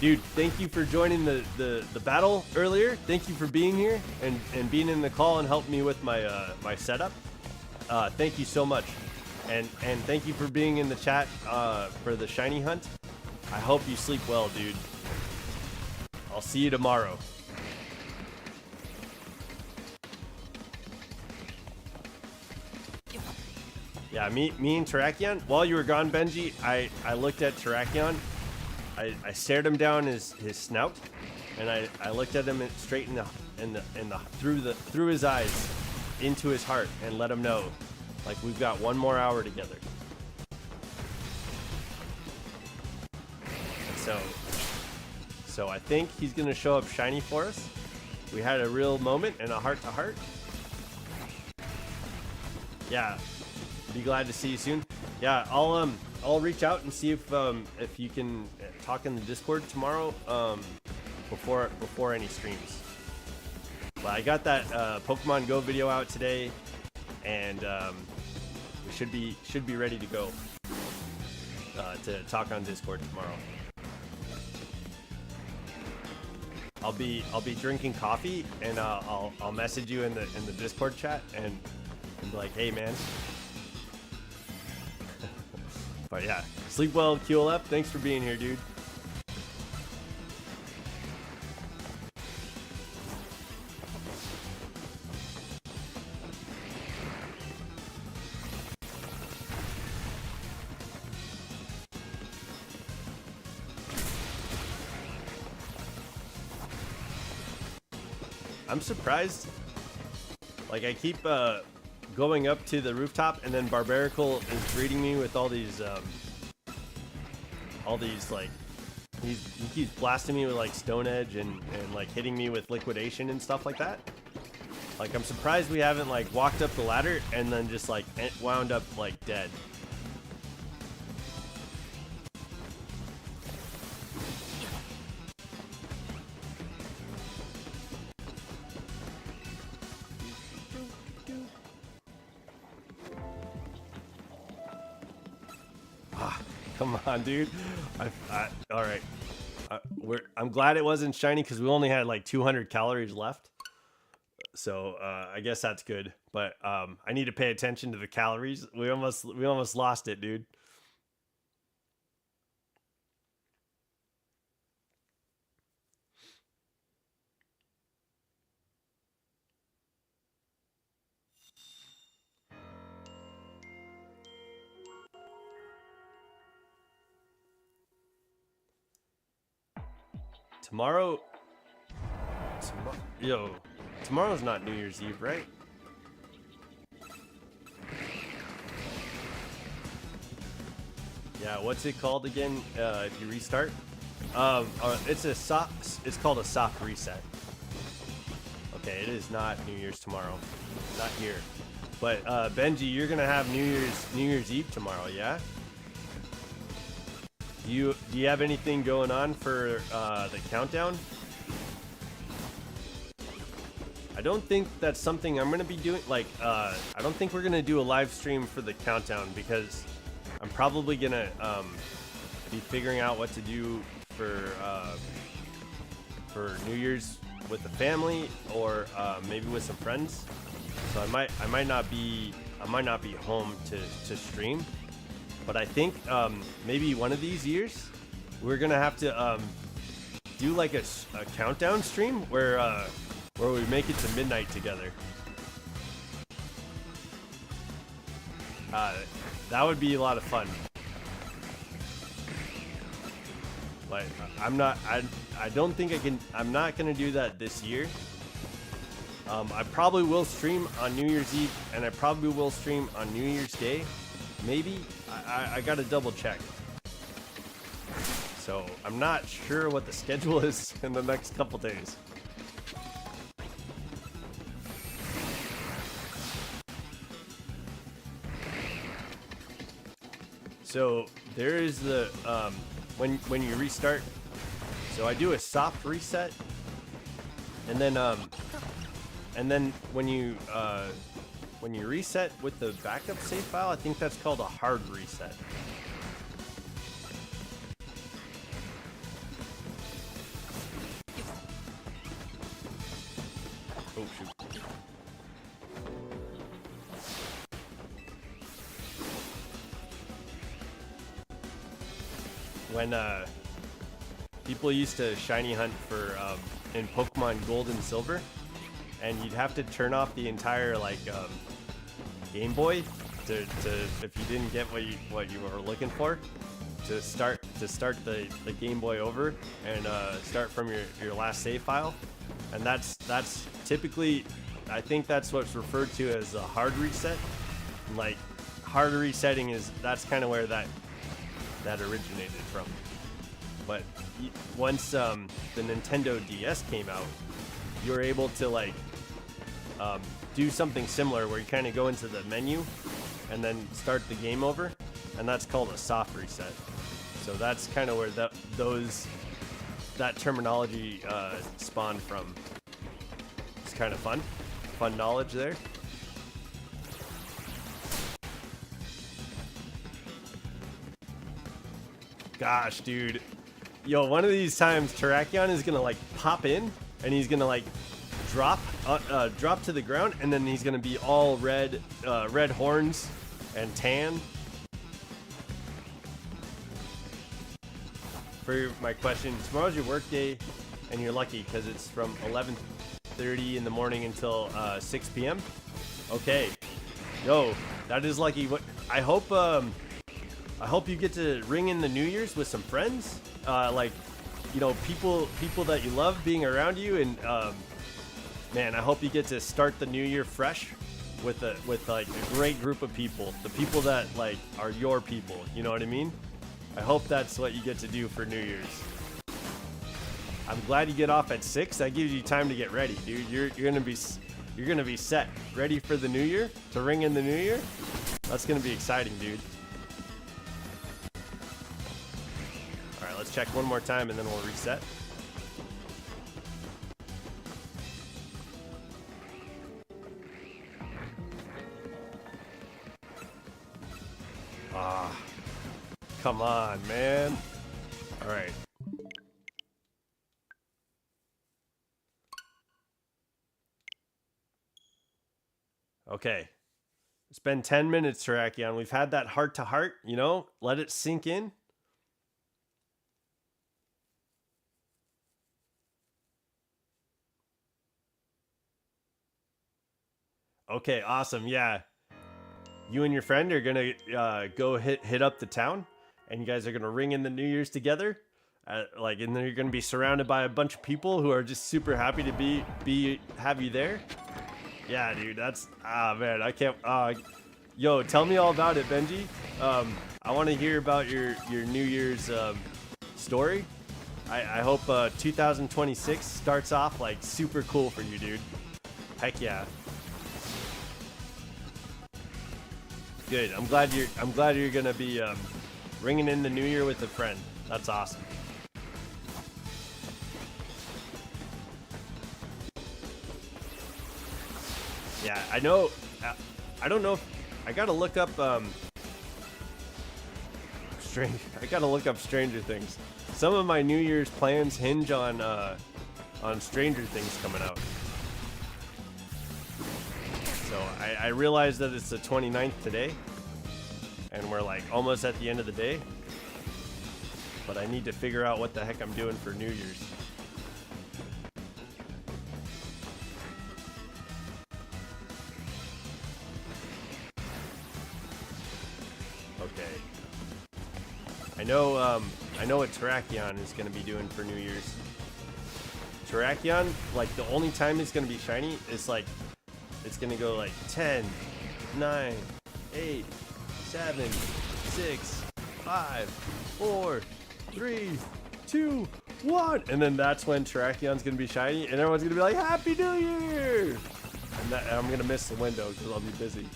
Dude, thank you for joining the battle earlier. Thank you for being here and being in the call and helping me with my my setup. Thank you so much. And thank you for being in the chat for the shiny hunt. I hope you sleep well, dude. I'll see you tomorrow. Yeah, me and Terrakion, while you were gone, Benji, I looked at Terrakion. I stared him down his snout, and I looked at him straight in the through his eyes into his heart and let him know, like, we've got one more hour together. And so I think he's gonna show up shiny for us. We had a real moment and a heart-to-heart. Yeah. Be glad to see you soon. Yeah, I'll reach out and see if you can talk in the Discord tomorrow before any streams. But I got that Pokemon Go video out today, and we should be ready to go to talk on Discord tomorrow. I'll be drinking coffee, and I'll message you in the Discord chat and be like, hey man. But yeah, sleep well, QLF. Thanks for being here, dude. I'm surprised. Like, I keep going up to the rooftop, and then Barbarical is greeting me with all these like, he keeps blasting me with like Stone Edge and like hitting me with liquidation and stuff like that. Like, I'm surprised we haven't like walked up the ladder and then just like wound up like dead. Come on, dude. All right. I'm glad it wasn't shiny because we only had like 200 calories left. So I guess that's good. But I need to pay attention to the calories. We almost lost it, dude. Tomorrow, tomorrow's not New Year's Eve, right? Yeah, what's it called again? If you restart, it's called a soft reset. Okay, it is not New Year's tomorrow, not here. But Benji, you're gonna have New Year's Eve tomorrow, yeah? Do you have anything going on for the countdown? I don't think that's something I'm gonna be doing. Like, I don't think we're gonna do a live stream for the countdown because I'm probably gonna be figuring out what to do for New Year's with the family or maybe with some friends. So I might not be home to stream. But I think maybe one of these years we're gonna have to do like a countdown stream where we make it to midnight together. That would be a lot of fun. But I don't think I can. I'm not gonna do that this year. I probably will stream on New Year's Eve, and I probably will stream on New Year's Day. Maybe. I gotta double check. So I'm not sure what the schedule is in the next couple days. So there is the when you restart. So I do a soft reset, and then when you reset with the backup save file, I think that's called a hard reset. Oh shoot. When people used to shiny hunt for in Pokemon Gold and Silver, and you'd have to turn off the entire like Game Boy to if you didn't get what you were looking for, to start the Game Boy over and start from your last save file. And that's typically, I think that's what's referred to as a hard reset. Like, hard resetting that's kind of where that originated from. But once the Nintendo DS came out, you were able to like do something similar where you kind of go into the menu and then start the game over, and that's called a soft reset. So that's kind of where that terminology spawned from. It's kind of fun knowledge there. Gosh, dude. Yo, one of these times Terrakion is gonna like pop in and he's gonna like drop to the ground, and then he's gonna be all red horns and tan. For my question, tomorrow's your work day, and you're lucky because it's from 11:30 in the morning until 6 p.m. Okay, yo, that is lucky. What I hope you get to ring in the New Year's with some friends, like, you know, people that you love being around you, and man, I hope you get to start the new year fresh with like a great group of people, the people that like are your people. You know what I mean? I hope that's what you get to do for New Year's. I'm glad you get off at 6. That gives you time to get ready, dude. You're gonna be set, ready for the new year, to ring in the new year. That's gonna be exciting, dude. All right, let's check one more time and then we'll reset. Ah, come on, man. All right. Okay. It's been 10 minutes, Terrakion. We've had that heart to heart, you know? Let it sink in. Okay, awesome. Yeah. You and your friend are going to go hit up the town, and you guys are going to ring in the New Year's together. And then you're going to be surrounded by a bunch of people who are just super happy to have you there. Yeah, dude, that's man, I can't yo, tell me all about it, Benji. I want to hear about your New Year's story. I hope 2026 starts off like super cool for you, dude. Heck yeah. Good. I'm glad you're going to be ringing in the new year with a friend. That's awesome. Yeah, I know. I don't know if I gotta look up I gotta look up Stranger Things. Some of my New Year's plans hinge on Stranger Things coming out. So I realize that it's the 29th today, and we're like almost at the end of the day. But I need to figure out what the heck I'm doing for New Year's. I know what Terrakion is going to be doing for New Year's. Terrakion, like the only time it's going to be shiny is like, it's going to go like 10, 9, 8, 7, 6, 5, 4, 3, 2, 1. And then that's when Terrakion's going to be shiny and everyone's going to be like, Happy New Year! And I'm going to miss the window because I'll be busy.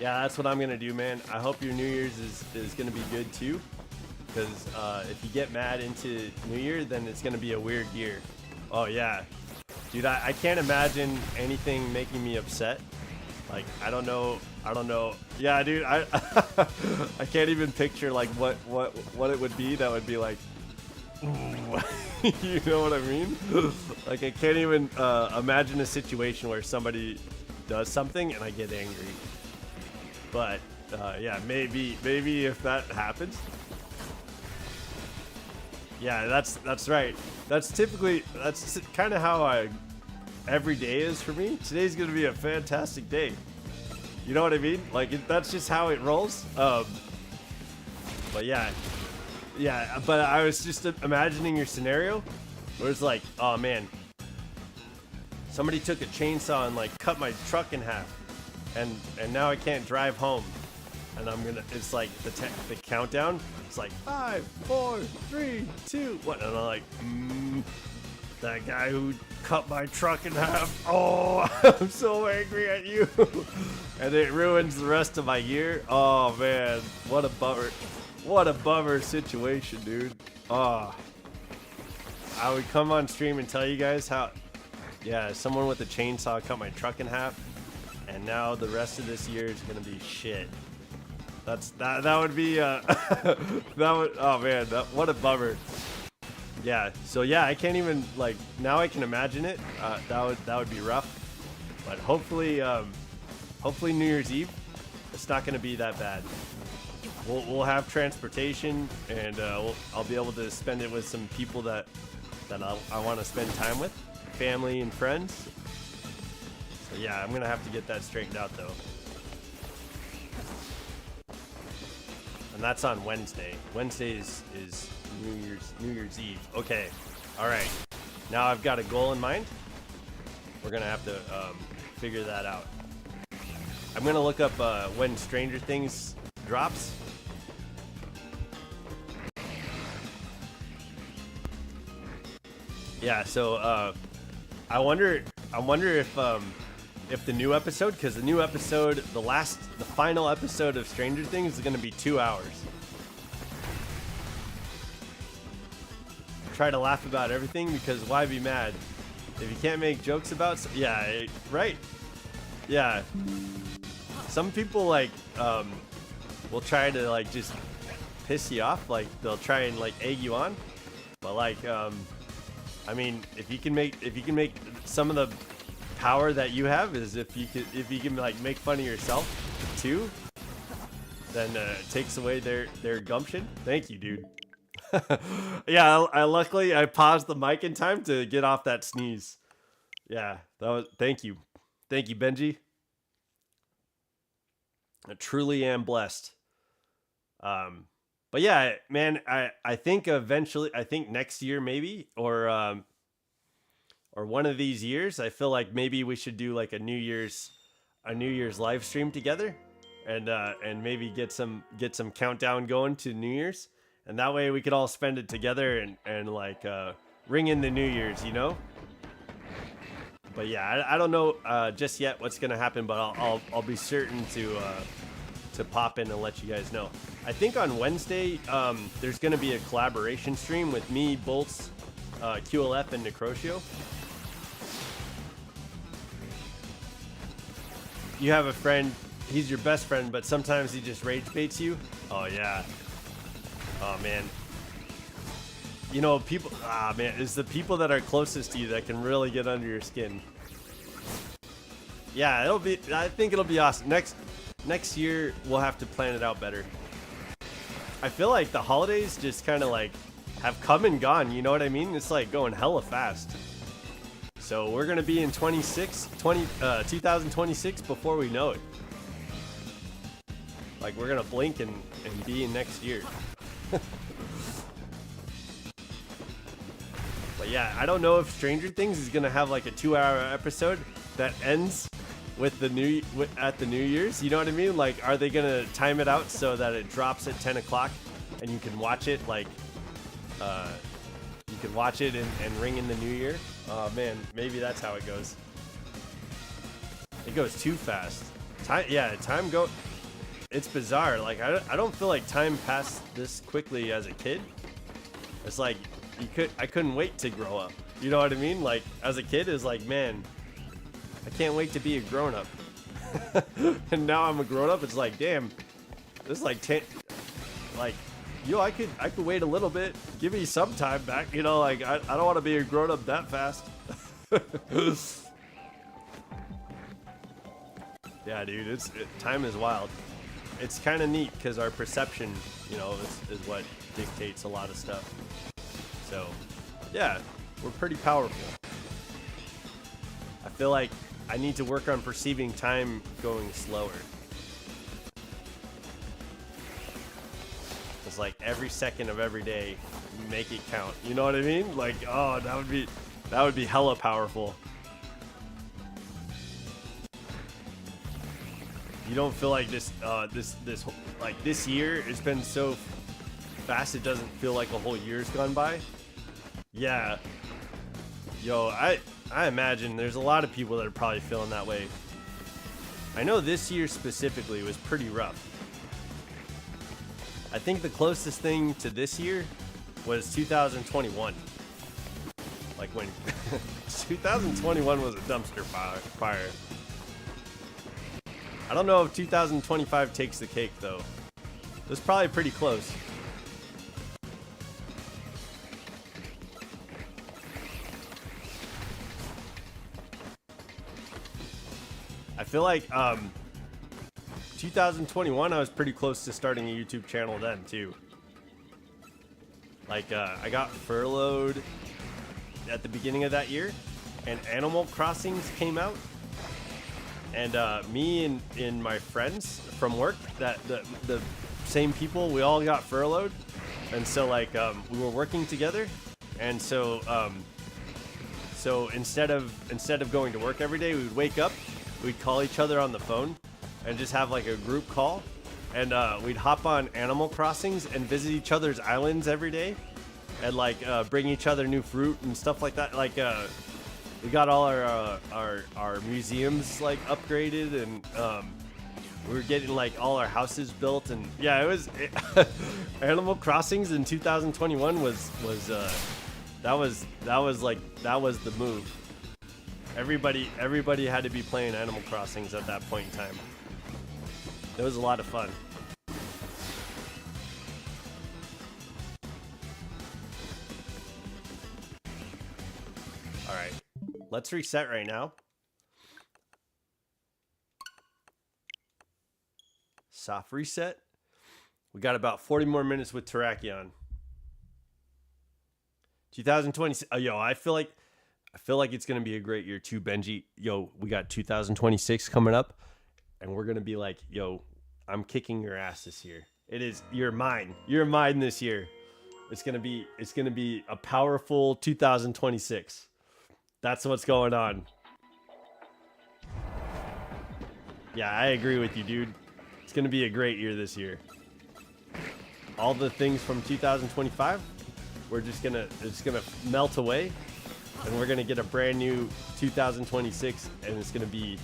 Yeah, that's what I'm going to do, man. I hope your New Year's is going to be good, too. Because if you get mad into New Year, then it's going to be a weird year. Oh, yeah. Dude, I can't imagine anything making me upset. Like, I don't know. Yeah, dude, I can't even picture, like, what it would be that would be like, you know what I mean? Like, I can't even imagine a situation where somebody does something and I get angry. But yeah, maybe if that happens. Yeah, that's right. That's kind of how every day is for me. Today's gonna be a fantastic day. You know what I mean? Like that's just how it rolls. But yeah. But I was just imagining your scenario, where it's like, oh man, somebody took a chainsaw and like cut my truck in half. And now I can't drive home, and it's like the countdown. It's like 5, 4, 3, 2, 1, and I'm like, that guy who cut my truck in half. Oh, I'm so angry at you, and it ruins the rest of my year. Oh man, what a bummer situation, dude. Oh, I would come on stream and tell you guys how, yeah, someone with a chainsaw cut my truck in half. And now the rest of this year is gonna be shit. That would be oh man, what a bummer. Yeah, so yeah, I can't even, like, now I can imagine it. That would be rough. But hopefully New Year's Eve, it's not gonna be that bad. We'll have transportation, and I'll be able to spend it with some people that I want to spend time with, family and friends. Yeah, I'm gonna have to get that straightened out though. And that's on Wednesday. Wednesday is New Year's Eve. Okay. Alright. Now I've got a goal in mind. We're gonna have to figure that out. I'm gonna look up when Stranger Things drops. Yeah, so I wonder if the new episode, because the new episode, the final episode of Stranger Things is going to be 2 hours. Try to laugh about everything, because why be mad if you can't make jokes about? Yeah, right. Yeah. Some people like will try to like just piss you off, like they'll try and like egg you on, but like I mean, if you can make some of the power that you have is if you can like make fun of yourself too, then it takes away their gumption. Thank you, dude. Yeah, I luckily I paused the mic in time to get off that sneeze. Yeah, that was thank you, Benji. I truly am blessed. But yeah, man, I think eventually, I think next year maybe, or one of these years, I feel like maybe we should do like a New Year's live stream together, and maybe get some countdown going to New Year's, and that way we could all spend it together and like ring in the New Year's, you know. But yeah, I don't know just yet what's gonna happen, but I'll be certain to pop in and let you guys know. I think on Wednesday there's gonna be a collaboration stream with me, Bolts, QLF, and Necrotio. You have a friend, he's your best friend, but sometimes he just rage baits you. Oh yeah. Oh man. You know, people, man, it's the people that are closest to you that can really get under your skin. Yeah, I think it'll be awesome. Next year, we'll have to plan it out better. I feel like the holidays just kind of like have come and gone, you know what I mean? It's like going hella fast. So we're going to be in 2026 before we know it. Like we're going to blink and be in next year. But yeah, I don't know if Stranger Things is gonna have like a 2-hour episode that ends with at the New Year's. You know what I mean? Like, are they gonna time it out so that it drops at 10 o'clock and you can watch it like, you can watch it and ring in the New Year? Oh man, maybe that's how it goes. It goes too fast. Time go. It's bizarre. Like I don't feel like time passed this quickly as a kid. It's like I couldn't wait to grow up. You know what I mean? Like as a kid, it's like, man, I can't wait to be a grown up. And now I'm a grown up. It's like, damn, this is like 10. Like, yo, I could wait a little bit. Give me some time back. You know, like I don't want to be a grown up that fast. Yeah, dude, time is wild. It's kind of neat because our perception, you know, is what dictates a lot of stuff. So, yeah, we're pretty powerful. I feel like I need to work on perceiving time going slower. It's like every second of every day, make it count. You know what I mean? Like, oh, that would be hella powerful. You don't feel like this year, it's been so fast it doesn't feel like a whole year's gone by? Yeah. Yo, I imagine there's a lot of people that are probably feeling that way. I know this year specifically was pretty rough. I think the closest thing to this year was 2021. Like when 2021 was a dumpster fire. I don't know if 2025 takes the cake though. It was probably pretty close. I feel like 2021 I was pretty close to starting a YouTube channel then too. Like I got furloughed at the beginning of that year and Animal Crossings came out. And me and my friends from work, that the same people, we all got furloughed, and so like we were working together, and so instead of going to work every day, we would wake up, we'd call each other on the phone, and just have like a group call, and we'd hop on Animal Crossings and visit each other's islands every day, and like bring each other new fruit and stuff like that, like. We got all our museums like upgraded, and we were getting like all our houses built, and yeah, it was Animal Crossings in 2021 was that was the move. Everybody had to be playing Animal Crossings at that point in time. It was a lot of fun. All right. Let's reset right now. Soft reset. We got about 40 more minutes with Terrakion. 2020. Oh, yo, I feel like it's gonna be a great year too, Benji. Yo, we got 2026 coming up, and we're gonna be like, yo, I'm kicking your ass this year. It is. You're mine. You're mine this year. It's gonna be a powerful 2026. That's what's going on. Yeah, I agree with you, dude. It's gonna be a great year this year. All the things from 2025, it's gonna melt away, and we're gonna get a brand new 2026, and it's gonna be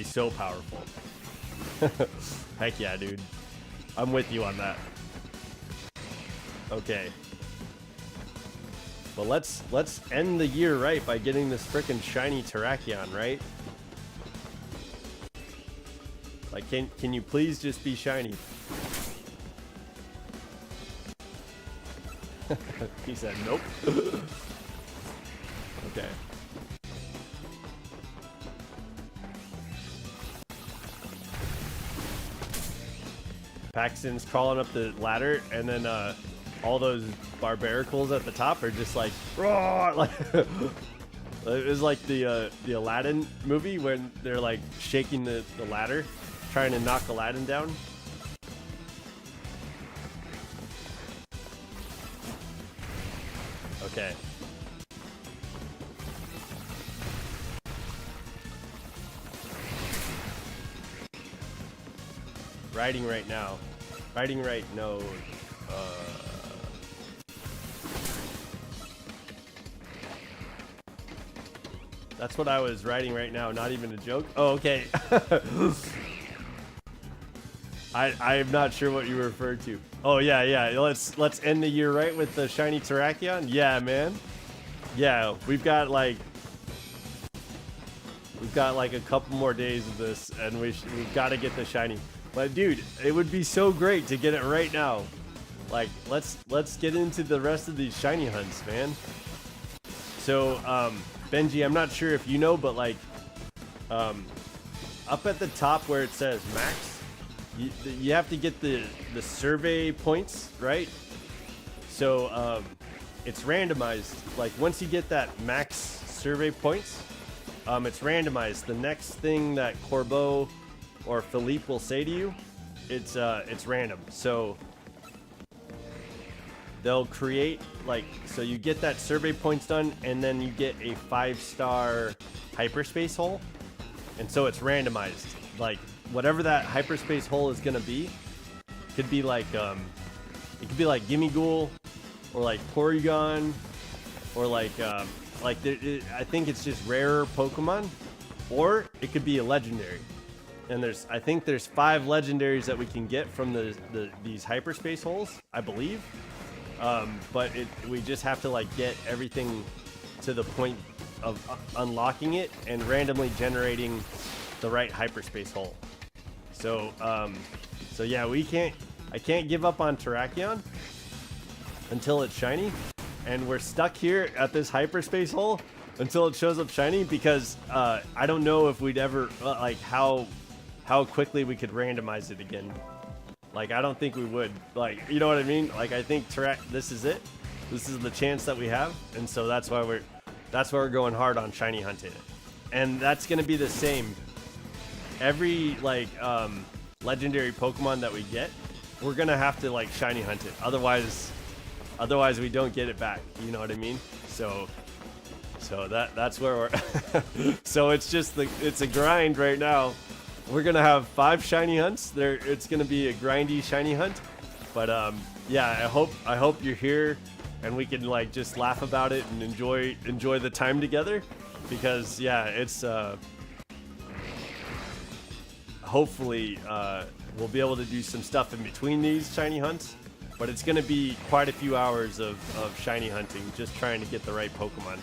so powerful. Heck yeah, dude. I'm with you on that. Okay. Well, let's end the year right by getting this frickin' shiny Terrakion, right? Like, can you please just be shiny? He said nope. Okay. Paxton's crawling up the ladder, and then all those barbaricles at the top are just like, roar! Like it was like the Aladdin movie when they're like shaking the ladder, trying to knock Aladdin down. Okay. Riding right now. Riding right, no. That's what I was writing right now, not even a joke. Oh, okay. I'm not sure what you referred to. Oh yeah. Let's end the year right with the shiny Terrakion. Yeah, man. Yeah, we've got like a couple more days of this, and we've got to get the shiny. But dude, it would be so great to get it right now. Like, let's get into the rest of these shiny hunts, man. So, Benji, I'm not sure if you know, but like, up at the top where it says max, you have to get the survey points, right? So, it's randomized. Like, once you get that max survey points, it's randomized. The next thing that Corbeau or Philippe will say to you, it's random. So they'll create, like, so you get that survey points done, and then you get a 5-star hyperspace hole, and so it's randomized. Like, whatever that hyperspace hole is gonna be, could be like it could be like Gimmighoul, or like Porygon, or like I think it's just rarer Pokemon, or it could be a legendary. And I think there's 5 legendaries that we can get from these hyperspace holes, I believe. But we just have to like get everything to the point of unlocking it and randomly generating the right hyperspace hole. So yeah, I can't give up on Terrakion until it's shiny, and we're stuck here at this hyperspace hole until it shows up shiny, because I don't know if we'd ever like how quickly we could randomize it again. Like, I don't think we would. Like, you know what I mean? Like, I think this is it. This is the chance that we have, and so that's why we're going hard on shiny hunting. And that's gonna be the same. Every like legendary Pokemon that we get, we're gonna have to like shiny hunt it. Otherwise we don't get it back. You know what I mean? So that's where we're. So it's a grind right now. We're gonna have 5 shiny hunts. It's gonna be a grindy shiny hunt, but yeah, I hope you're here, and we can like just laugh about it and enjoy the time together, because yeah, it's hopefully we'll be able to do some stuff in between these shiny hunts, but it's gonna be quite a few hours of shiny hunting, just trying to get the right Pokemon.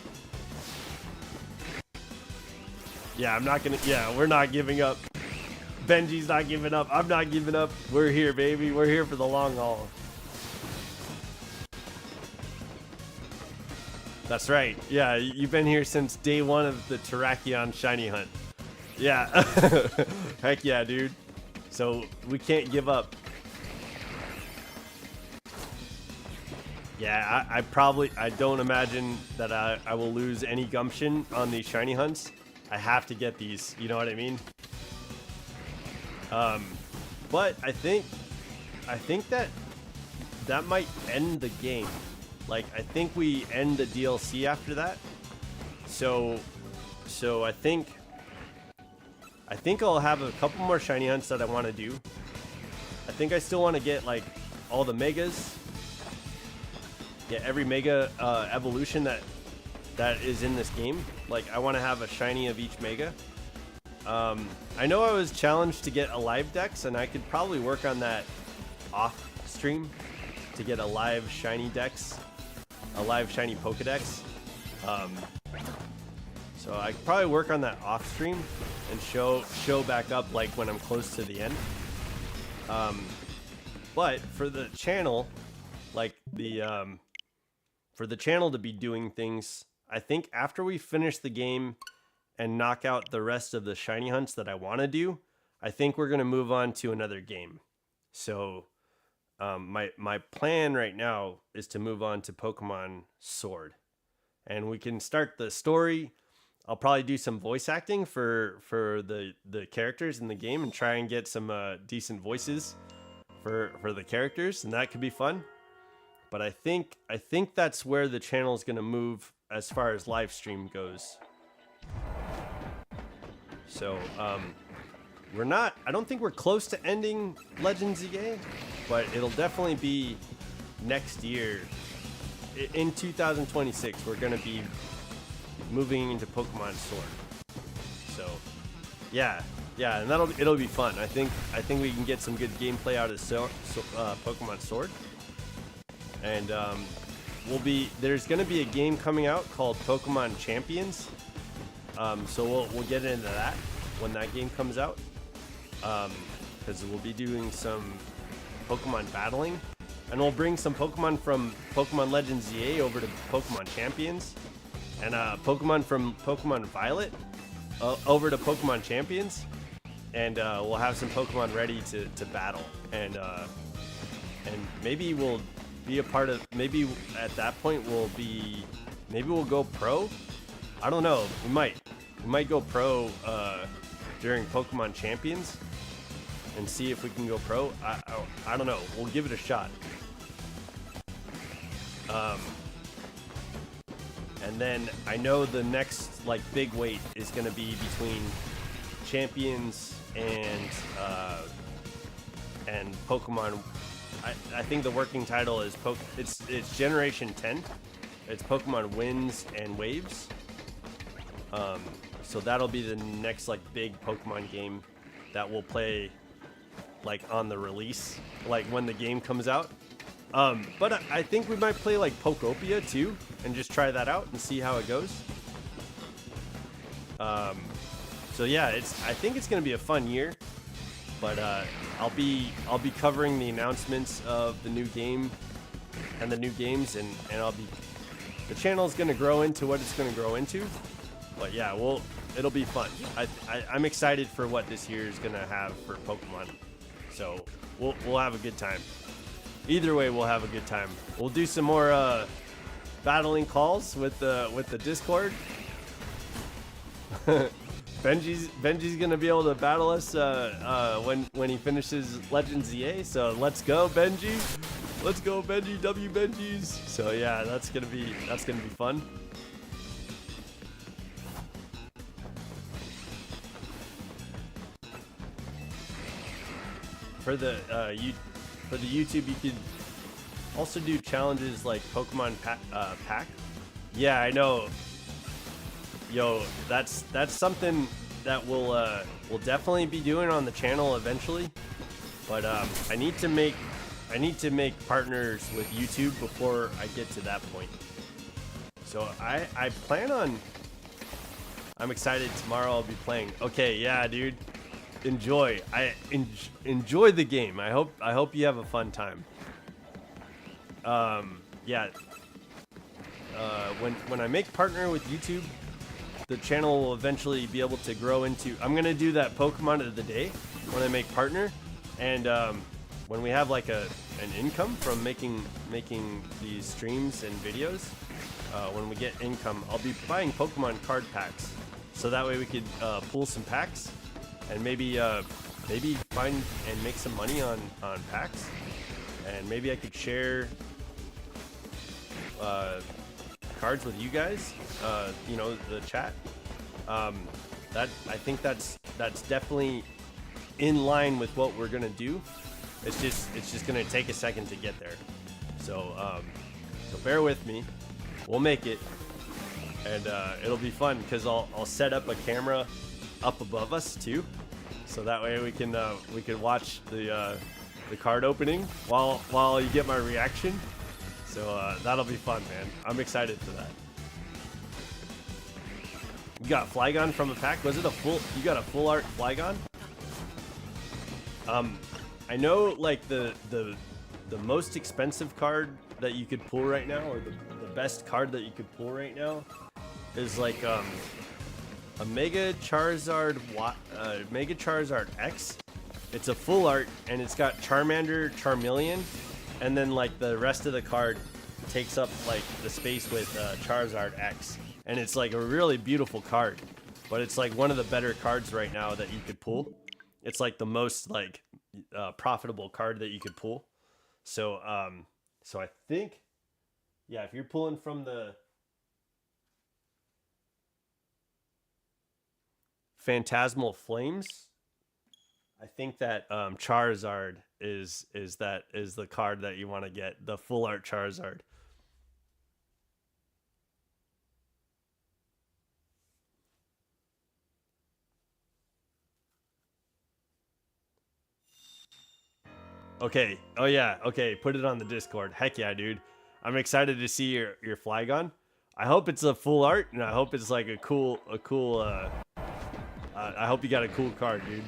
Yeah, we're not giving up. Benji's not giving up. I'm not giving up. We're here, baby. We're here for the long haul. That's right. Yeah, you've been here since day 1 of the Terrakion shiny hunt. Yeah. Heck yeah, dude. So we can't give up. Yeah, I don't imagine that I will lose any gumption on these shiny hunts. I have to get these, you know what I mean? But I think that might end the game. Like, I think we end the DLC after that. So I think I'll have a couple more shiny hunts that I want to do. I think I still want to get like all the megas. Get every mega evolution that is in this game. Like, I want to have a shiny of each mega. I know I was challenged to get a live dex, and I could probably work on that off stream to get a live shiny dex, a live shiny Pokedex. So I could probably work on that off stream and show back up like when I'm close to the end. But for the channel, like for the channel to be doing things, I think after we finish the game and knock out the rest of the shiny hunts that I want to do, I think we're going to move on to another game. So my plan right now is to move on to Pokemon Sword. And we can start the story. I'll probably do some voice acting for the characters in the game and try and get some decent voices for the characters, and that could be fun. But I think that's where the channel is going to move as far as live stream goes. So I don't think we're close to ending Legends EA, but it'll definitely be next year. In 2026, we're going to be moving into Pokemon Sword. So yeah, and it'll be fun. I think we can get some good gameplay out of Pokemon Sword. And there's going to be a game coming out called Pokemon Champions. So we'll get into that when that game comes out. Because we'll be doing some Pokemon battling. And we'll bring some Pokemon from Pokemon Legends EA over to Pokemon Champions. And Pokemon from Pokemon Violet over to Pokemon Champions. And we'll have some Pokemon ready to battle. And maybe we'll be a part of, maybe at that point maybe we'll go pro. I don't know. We might go pro during Pokemon Champions and see if we can go pro. I don't know. We'll give it a shot. And then I know the next like big wait is going to be between Champions and Pokemon. I think the working title is it's Generation 10. It's Pokemon Winds and Waves. So that'll be the next like big Pokemon game that we'll play like on the release, like when the game comes out. But I think we might play like Pokopia too and just try that out and see how it goes. So yeah, I think it's gonna be a fun year. But I'll be covering the announcements of the new game and the new games, and the channel's gonna grow into what it's gonna grow into. But yeah, it'll be fun. I'm excited for what this year is gonna have for Pokemon. So we'll have a good time. Either way, we'll have a good time. We'll do some more battling calls with the Discord. Benji's gonna be able to battle us when he finishes Legends EA. So let's go, Benji! Let's go, Benji! W Benjis! So yeah, that's gonna be fun. For the YouTube, you could also do challenges like Pokemon Pack. Yeah, I know. Yo, that's something that we'll definitely be doing on the channel eventually. But I need to make partners with YouTube before I get to that point. So I plan on. I'm excited. Tomorrow I'll be playing. Okay, yeah, dude. Enjoy. Enjoy the game. I hope you have a fun time. Yeah. When I make partner with YouTube, the channel will eventually be able to grow into. I'm gonna do that Pokemon of the day when I make partner, and when we have like an income from making these streams and videos. When we get income, I'll be buying Pokemon card packs, so that way we could pull some packs, and maybe find and make some money on packs, and maybe I could share cards with you guys, you know, the chat. That I think that's definitely in line with what we're gonna do. It's just gonna take a second to get there, so so bear with me. We'll make it, and it'll be fun because I'll set up a camera up above us too, so that way we can watch the card opening while you get my reaction. So that'll be fun, man. I'm excited for that. You got Flygon from a pack? Was it a full? You got a full art Flygon? I know like the most expensive card that you could pull right now, or the best card that you could pull right now, is like a Mega Charizard X. It's a full art, and it's got Charmander, Charmeleon, and then like the rest of the card takes up like the space with Charizard X, and it's like a really beautiful card, but it's like one of the better cards right now that you could pull. It's like the most like profitable card that you could pull. So so I think, yeah, if you're pulling from the Phantasmal Flames, I think that Charizard is the card that you want to get, the full art Charizard. Okay. Oh yeah. Okay. Put it on the Discord. Heck yeah, dude. I'm excited to see your Flygon. I hope it's a full art, and I hope it's like a cool. I hope you got a cool card, dude.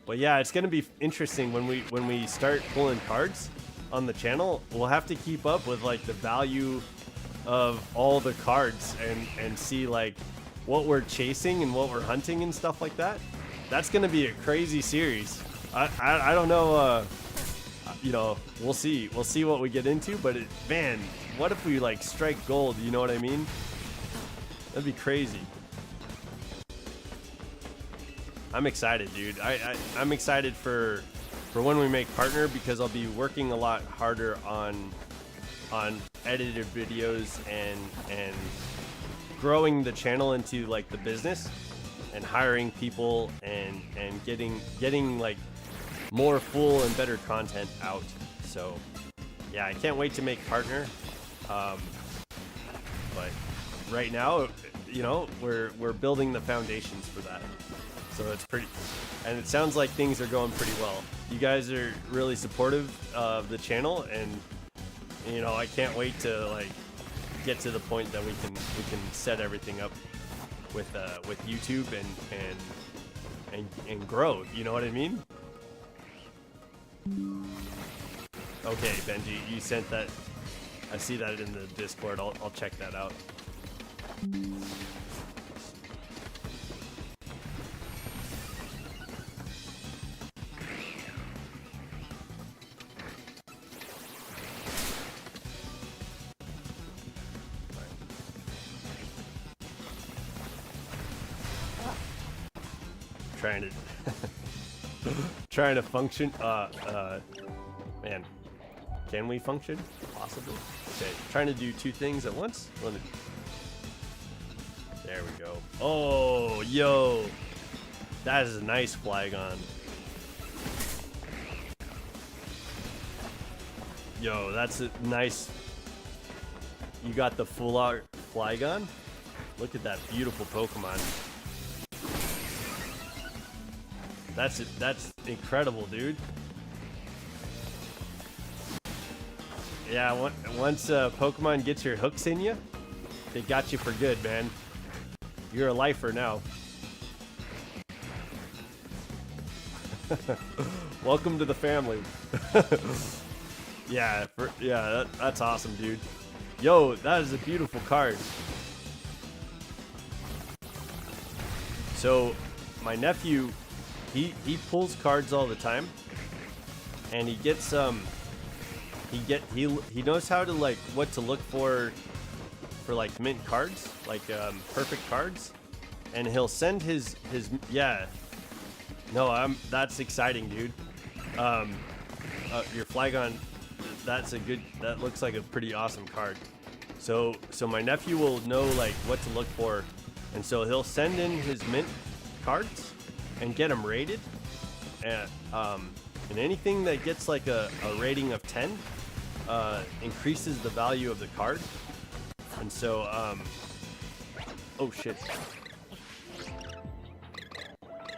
But yeah, it's gonna be interesting when we start pulling cards on the channel. We'll have to keep up with like the value of all the cards and see like what we're chasing and what we're hunting and stuff like that. That's gonna be a crazy series. I don't know, you know, we'll see what we get into, but man, what if we like strike gold, you know what I mean? That'd be crazy. I'm excited, dude. I'm excited for when we make partner, because I'll be working a lot harder on edited videos and growing the channel into like the business, and hiring people and getting like more full and better content out. So yeah, I can't wait to make partner. But right now, you know, we're building the foundations for that. So it's pretty, and it sounds like things are going pretty well. You guys are really supportive of the channel, and you know, I can't wait to like get to the point that we can set everything up with YouTube and grow. You know what I mean? Okay, Benji, you sent that. I see that in the Discord. I'll check that out. Trying to function. Man, can we function? Possibly. Okay, trying to do two things at once. There we go. Oh, yo, that is a nice Flygon. Yo, that's a nice. You got the full art Flygon. Look at that beautiful Pokemon. That's incredible, dude. Yeah, once Pokemon gets your hooks in you, they got you for good, man. You're a lifer now. Welcome to the family. Yeah, that's awesome, dude. Yo, that is a beautiful card. So, my nephew he pulls cards all the time, and he gets he knows how to like what to look for like mint cards, like perfect cards, and he'll send his yeah. No, that's exciting, dude. Your Flygon, that looks like a pretty awesome card. So my nephew will know like what to look for, and so he'll send in his mint cards and get them rated, and anything that gets like a rating of 10 increases the value of the card. And so oh shit,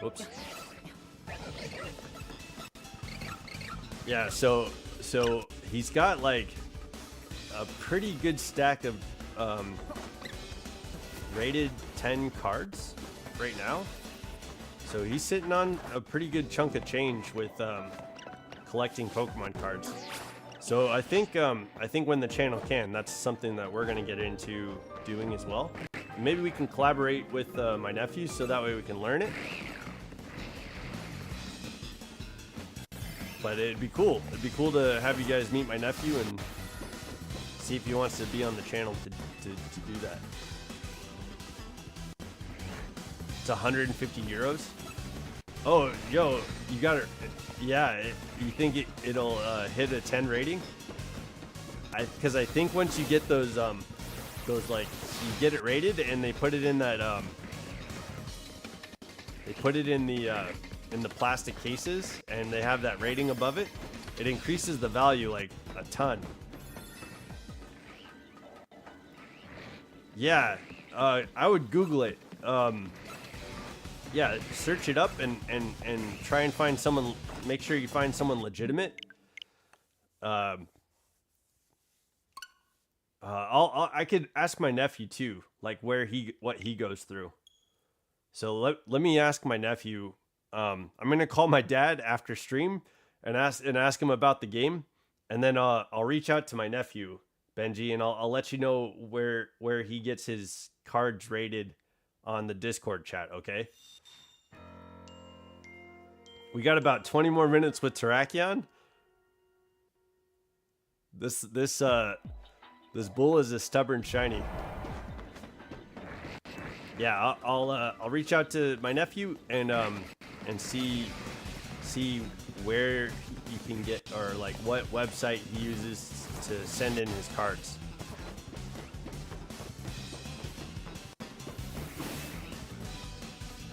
whoops. Yeah, so he's got like a pretty good stack of rated 10 cards right now. So he's sitting on a pretty good chunk of change with collecting Pokemon cards. So I think when the channel can, that's something that we're gonna get into doing as well. Maybe we can collaborate with my nephew so that way we can learn it. But it'd be cool. It'd be cool to have you guys meet my nephew and see if he wants to be on the channel to do that. It's 150 euros. Oh, yo, you got it. Yeah, you think it'll hit a 10 rating? Because I think once you get those like you get it rated and they put it in that they put it in the plastic cases and they have that rating above it, it increases the value like a ton. Yeah, I would Google it. Yeah, search it up and try and find someone. Make sure you find someone legitimate. I could ask my nephew too, like what he goes through. So let me ask my nephew. I'm gonna call my dad after stream and ask him about the game, and then I'll reach out to my nephew Benji, and I'll let you know where he gets his cards rated on the Discord chat. Okay. We got about 20 more minutes with Terrakion. This bull is a stubborn shiny. Yeah, I'll reach out to my nephew and see where you can get, or like what website he uses to send in his cards.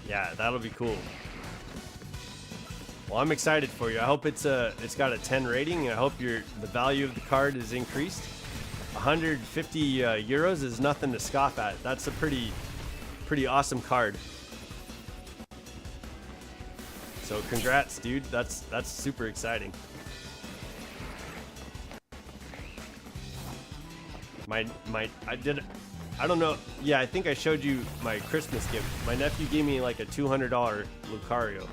Yeah, that'll be cool. Well, I'm excited for you. I hope it's got a 10 rating. I hope the value of the card is increased. 150 euros is nothing to scoff at. That's a pretty awesome card. So congrats, dude. That's super exciting. I don't know. Yeah, I think I showed you my Christmas gift. My nephew gave me like a $200 Lucario.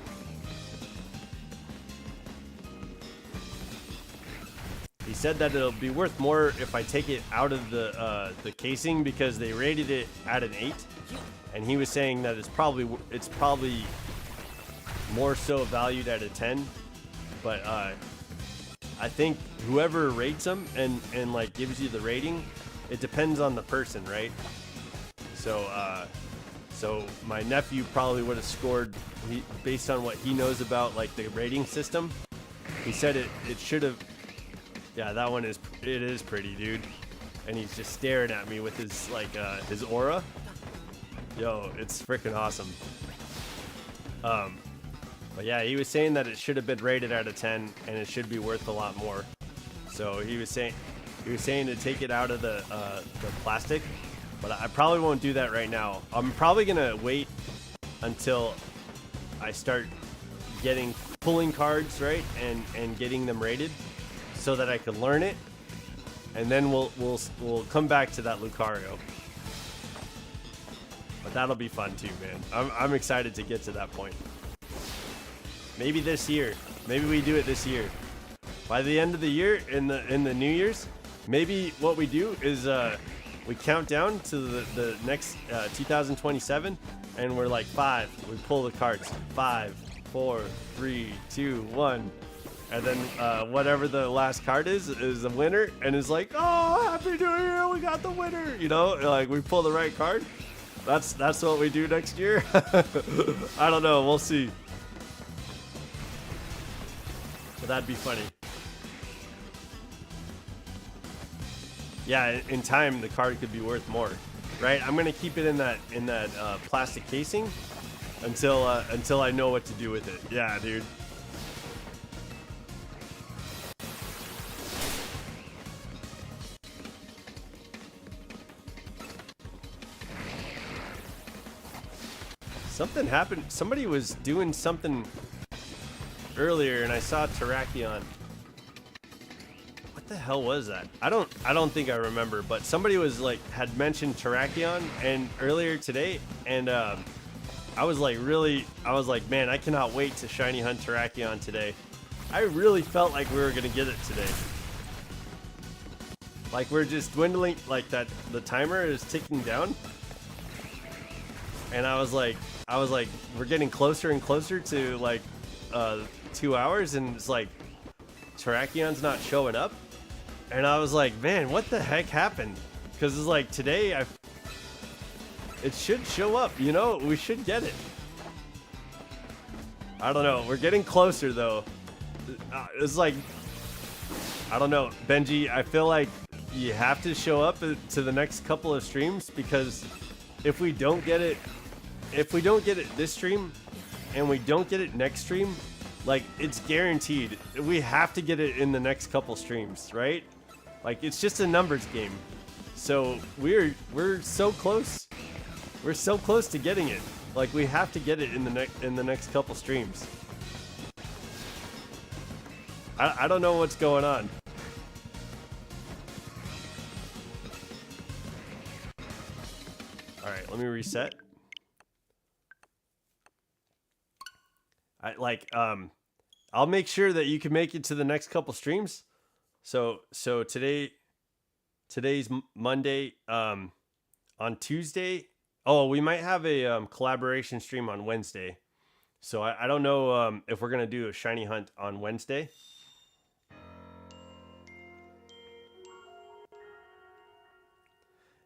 He said that it'll be worth more if I take it out of the casing because they rated it at an 8, and he was saying that it's probably more so valued at a 10. But I think whoever rates them and like gives you the rating, it depends on the person, right? So so my nephew probably would have scored based on what he knows about like the rating system. He said it should have. Yeah, that one is pretty, dude. And he's just staring at me with his like his aura. Yo, it's freaking awesome. But yeah, he was saying that it should have been rated out of 10 and it should be worth a lot more. So he was saying to take it out of the plastic, but I probably won't do that right now. I'm probably gonna wait until I start pulling cards, right, and getting them rated, so that I can learn it, and then we'll come back to that Lucario. But that'll be fun too, man. I'm excited to get to that point. Maybe this year. Maybe we do it this year. By the end of the year, in the New Year's, maybe what we do is we count down to the next 2027, and we're like 5. We pull the cards. 5, 4, 3, 2, 1. And then whatever the last card is the winner, and it's like, oh, happy new year, we got the winner. You know, like we pull the right card. That's what we do next year. I don't know, we'll see. But that'd be funny. Yeah, in time the card could be worth more, right? I'm gonna keep it in that plastic casing until I know what to do with it. Yeah, dude. Something happened. Somebody was doing something earlier, and I saw Terrakion. What the hell was that? I don't think I remember, but somebody was like had mentioned Terrakion and earlier today, and I was like, man, I cannot wait to shiny hunt Terrakion today. I really felt like we were gonna get it today. Like we're just dwindling, like that. The timer is ticking down, and I was like, we're getting closer and closer to like 2 hours, and it's like Terrakion's not showing up, and I was like, man, what the heck happened? Because it's like today, it should show up, you know, we should get it. I don't know, we're getting closer though. It's like, I don't know, Benji, I feel like you have to show up to the next couple of streams, because if we don't get it this stream and we don't get it next stream, like it's guaranteed we have to get it in the next couple streams, right? Like it's just a numbers game. So we're so close. We're so close to getting it. Like we have to get it in the next couple streams. I don't know what's going on. All right, let me reset. I'll make sure that you can make it to the next couple streams. So today's Monday. On Tuesday, oh, we might have a collaboration stream on Wednesday. So I don't know if we're gonna do a shiny hunt on Wednesday.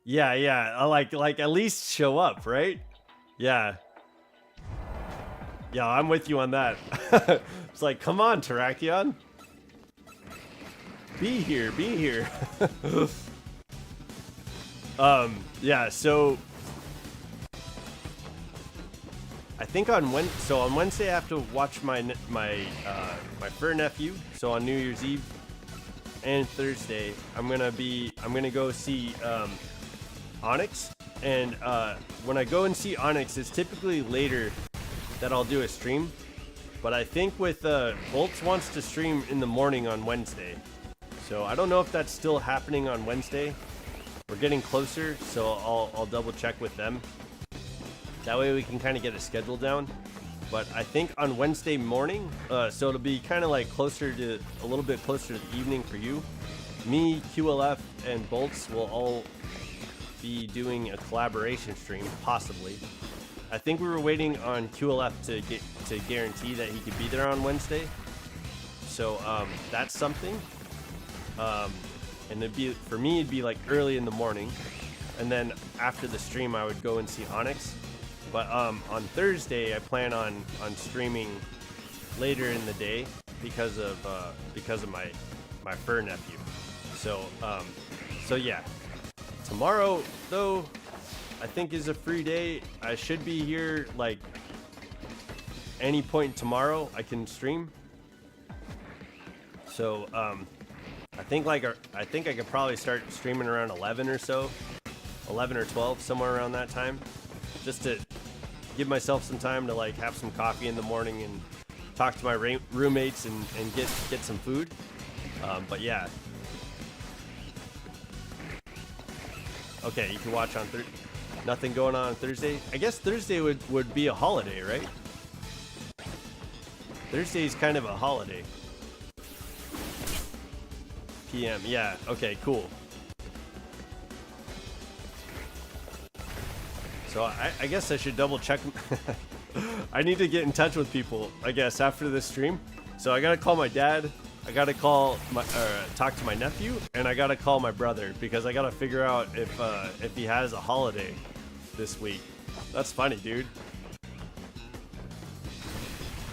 Yeah, like at least show up, right? Yeah. Yeah, I'm with you on that. It's like, come on, Terrakion. Be here. Yeah, so I think on Wednesday I have to watch my fur nephew. So on New Year's Eve and Thursday, I'm gonna go see Onyx, and when I go and see Onyx, it's typically later that I'll do a stream, but I think with Bolts wants to stream in the morning on Wednesday, so I don't know if that's still happening on Wednesday. We're getting closer, so I'll double check with them. That way we can kind of get a schedule down. But I think on Wednesday morning, so it'll be kind of like a little bit closer to the evening for you. Me, QLF, and Bolts will all be doing a collaboration stream, possibly. I think we were waiting on QLF to guarantee that he could be there on Wednesday. So that's something. And for me, it'd be like early in the morning, and then after the stream, I would go and see Onyx. But on Thursday, I plan on streaming later in the day because of my fur nephew. So yeah. Tomorrow though, I think is a free day. I should be here like any point tomorrow. I can stream. So I think I could probably start streaming around 11 or so, 11 or 12, somewhere around that time, just to give myself some time to like have some coffee in the morning and talk to my roommates and get some food. But yeah. Okay, you can watch on Thursday. Nothing going on Thursday? I guess Thursday would be a holiday, right? Thursday's kind of a holiday. PM, yeah, okay, cool. So I guess I should double check. I need to get in touch with people, I guess, after this stream. So I gotta call my dad. I gotta call my, talk to my nephew, and I gotta call my brother because I gotta figure out if he has a holiday this week. That's funny, dude.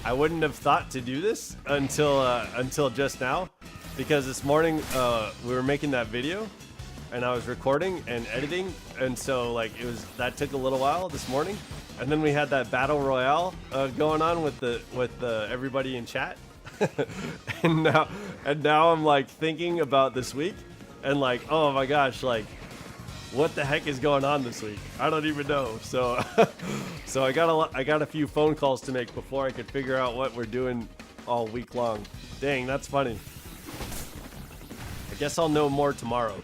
I wouldn't have thought to do this until just now, because this morning we were making that video, and I was recording and editing, and so like that took a little while this morning, and then we had that battle royale going on with everybody in chat. and now I'm like thinking about this week and like, oh my gosh, like what the heck is going on this week? I don't even know. So so I got a few phone calls to make before I could figure out what we're doing all week long. Dang, that's funny. I guess I'll know more tomorrow.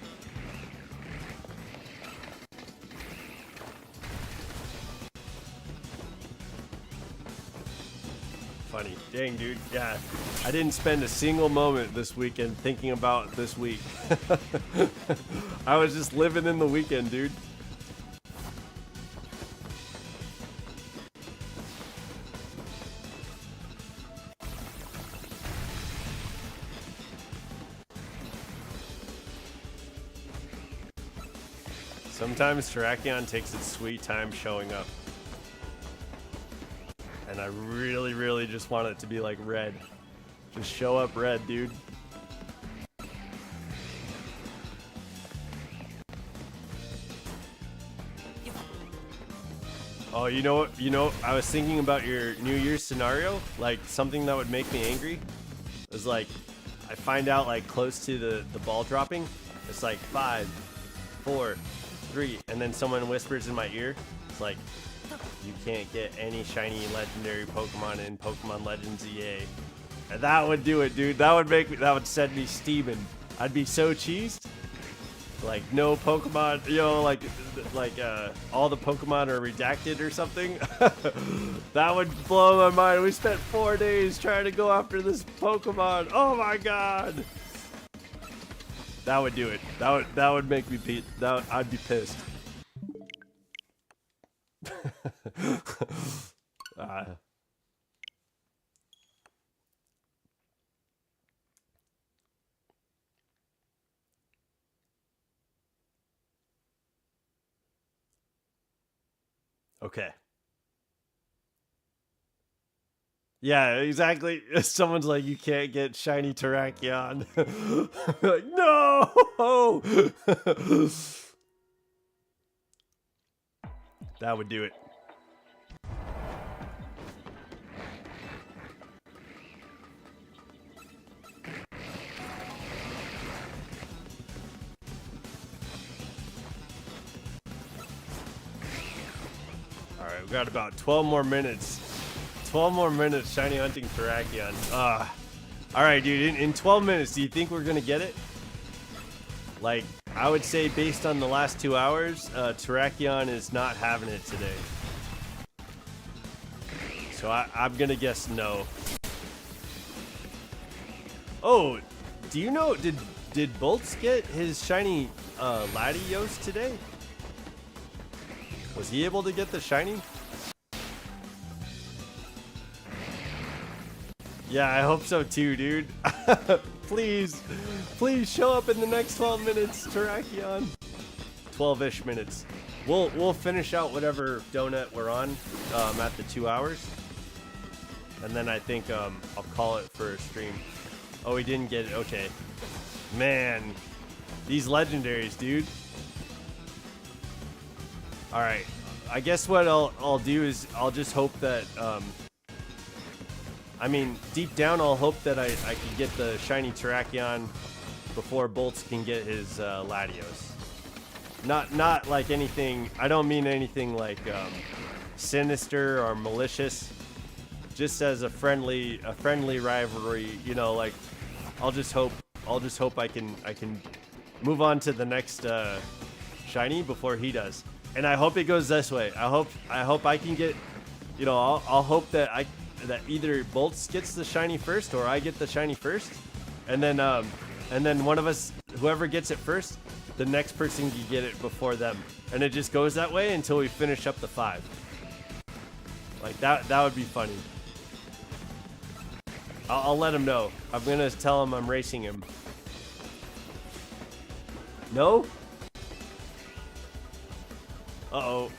Funny. Dang, dude. Yeah, I didn't spend a single moment this weekend thinking about this week. I was just living in the weekend, dude. Sometimes Terrakion takes its sweet time showing up. And I really, really just want it to be like red. Just show up red, dude. Oh, you know what? You know, I was thinking about your New Year's scenario. Like, something that would make me angry is like, I find out like close to the ball dropping. It's like 5, 4, 3, and then someone whispers in my ear. It's like, you can't get any shiny legendary Pokemon in Pokemon Legends EA. And that would do it, dude. That would send me steaming. I'd be so cheesed. Like, no Pokemon, you know, like all the Pokemon are redacted or something. That would blow my mind. We spent 4 days trying to go after this Pokemon. Oh my god. That would do it. That would make me I'd be pissed. Okay. Yeah, exactly. Someone's like, you can't get shiny Terrakion. Like, no! That would do it. Alright, we've got about 12 more minutes. 12 more minutes, Shiny Hunting Terrakion. Alright, dude, in 12 minutes, do you think we're gonna get it? Like, I would say based on the last 2 hours, Terrakion is not having it today. So I'm gonna guess no. Oh, do you know, did Bolts get his shiny Latios today? Was he able to get the shiny? Yeah, I hope so too, dude. Please show up in the next 12 minutes, Terrakion. 12-ish minutes. We'll finish out whatever donut we're on at the 2 hours, and then I think I'll call it for a stream. Oh, he didn't get it. Okay, man, these legendaries, dude. All right, I guess what I'll do is I'll just hope that I mean, deep down, I'll hope that I can get the shiny Terrakion before Bolts can get his Latios. Not like anything. I don't mean anything like sinister or malicious. Just as a friendly rivalry, you know. Like, I'll just hope I can move on to the next shiny before he does. And I hope it goes this way. I hope I can get, you know, I'll hope that either Bolts gets the shiny first or I get the shiny first, and then one of us, whoever gets it first, the next person can get it before them, and it just goes that way until we finish up the 5. Like that would be funny. I'll let him know. I'm gonna tell him I'm racing him. No? Uh-oh.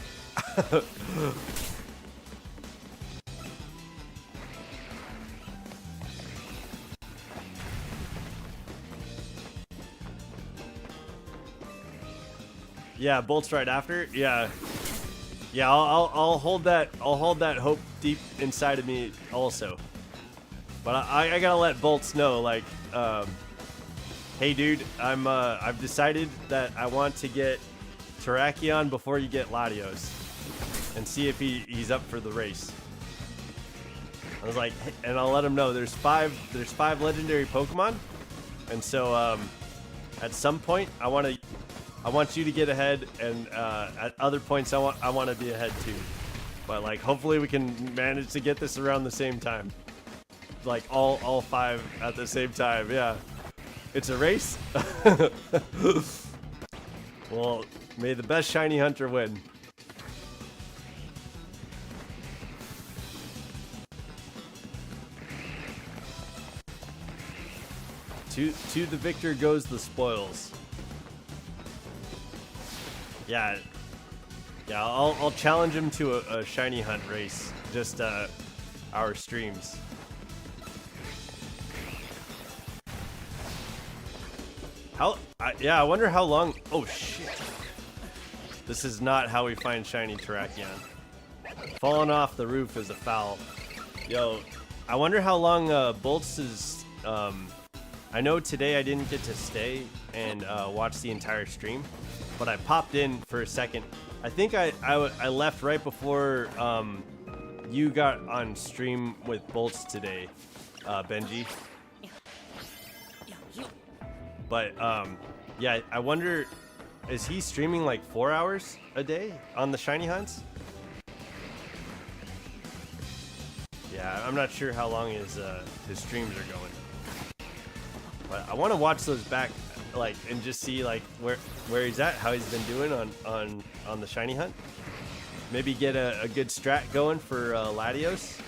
Yeah, Bolt's right after. Yeah. Yeah, I'll hold that hope deep inside of me also. But I gotta let Bolts know, like, hey dude, I've decided that I want to get Terrakion before you get Latios, and see if he's up for the race. I was like, and I'll let him know there's five legendary Pokemon, and so at some point I want you to get ahead, and at other points I want to be ahead too. But like, hopefully we can manage to get this around the same time. Like all 5 at the same time. Yeah, it's a race. Well, may the best shiny hunter win. To the victor goes the spoils. Yeah, I'll challenge him to a shiny hunt race. Just our streams. I wonder how long. Oh shit! This is not how we find shiny Terrakion. Falling off the roof is a foul. Yo, I wonder how long Bolts is. I know today I didn't get to stay and watch the entire stream, but I popped in for a second. I think I left right before you got on stream with Bolts today, Benji. But yeah, I wonder, is he streaming like 4 hours a day on the shiny hunts? Yeah, I'm not sure how long his streams are going. But I want to watch those back, like, and just see like where he's at, how he's been doing on the shiny hunt. Maybe get a good strat going for Latios.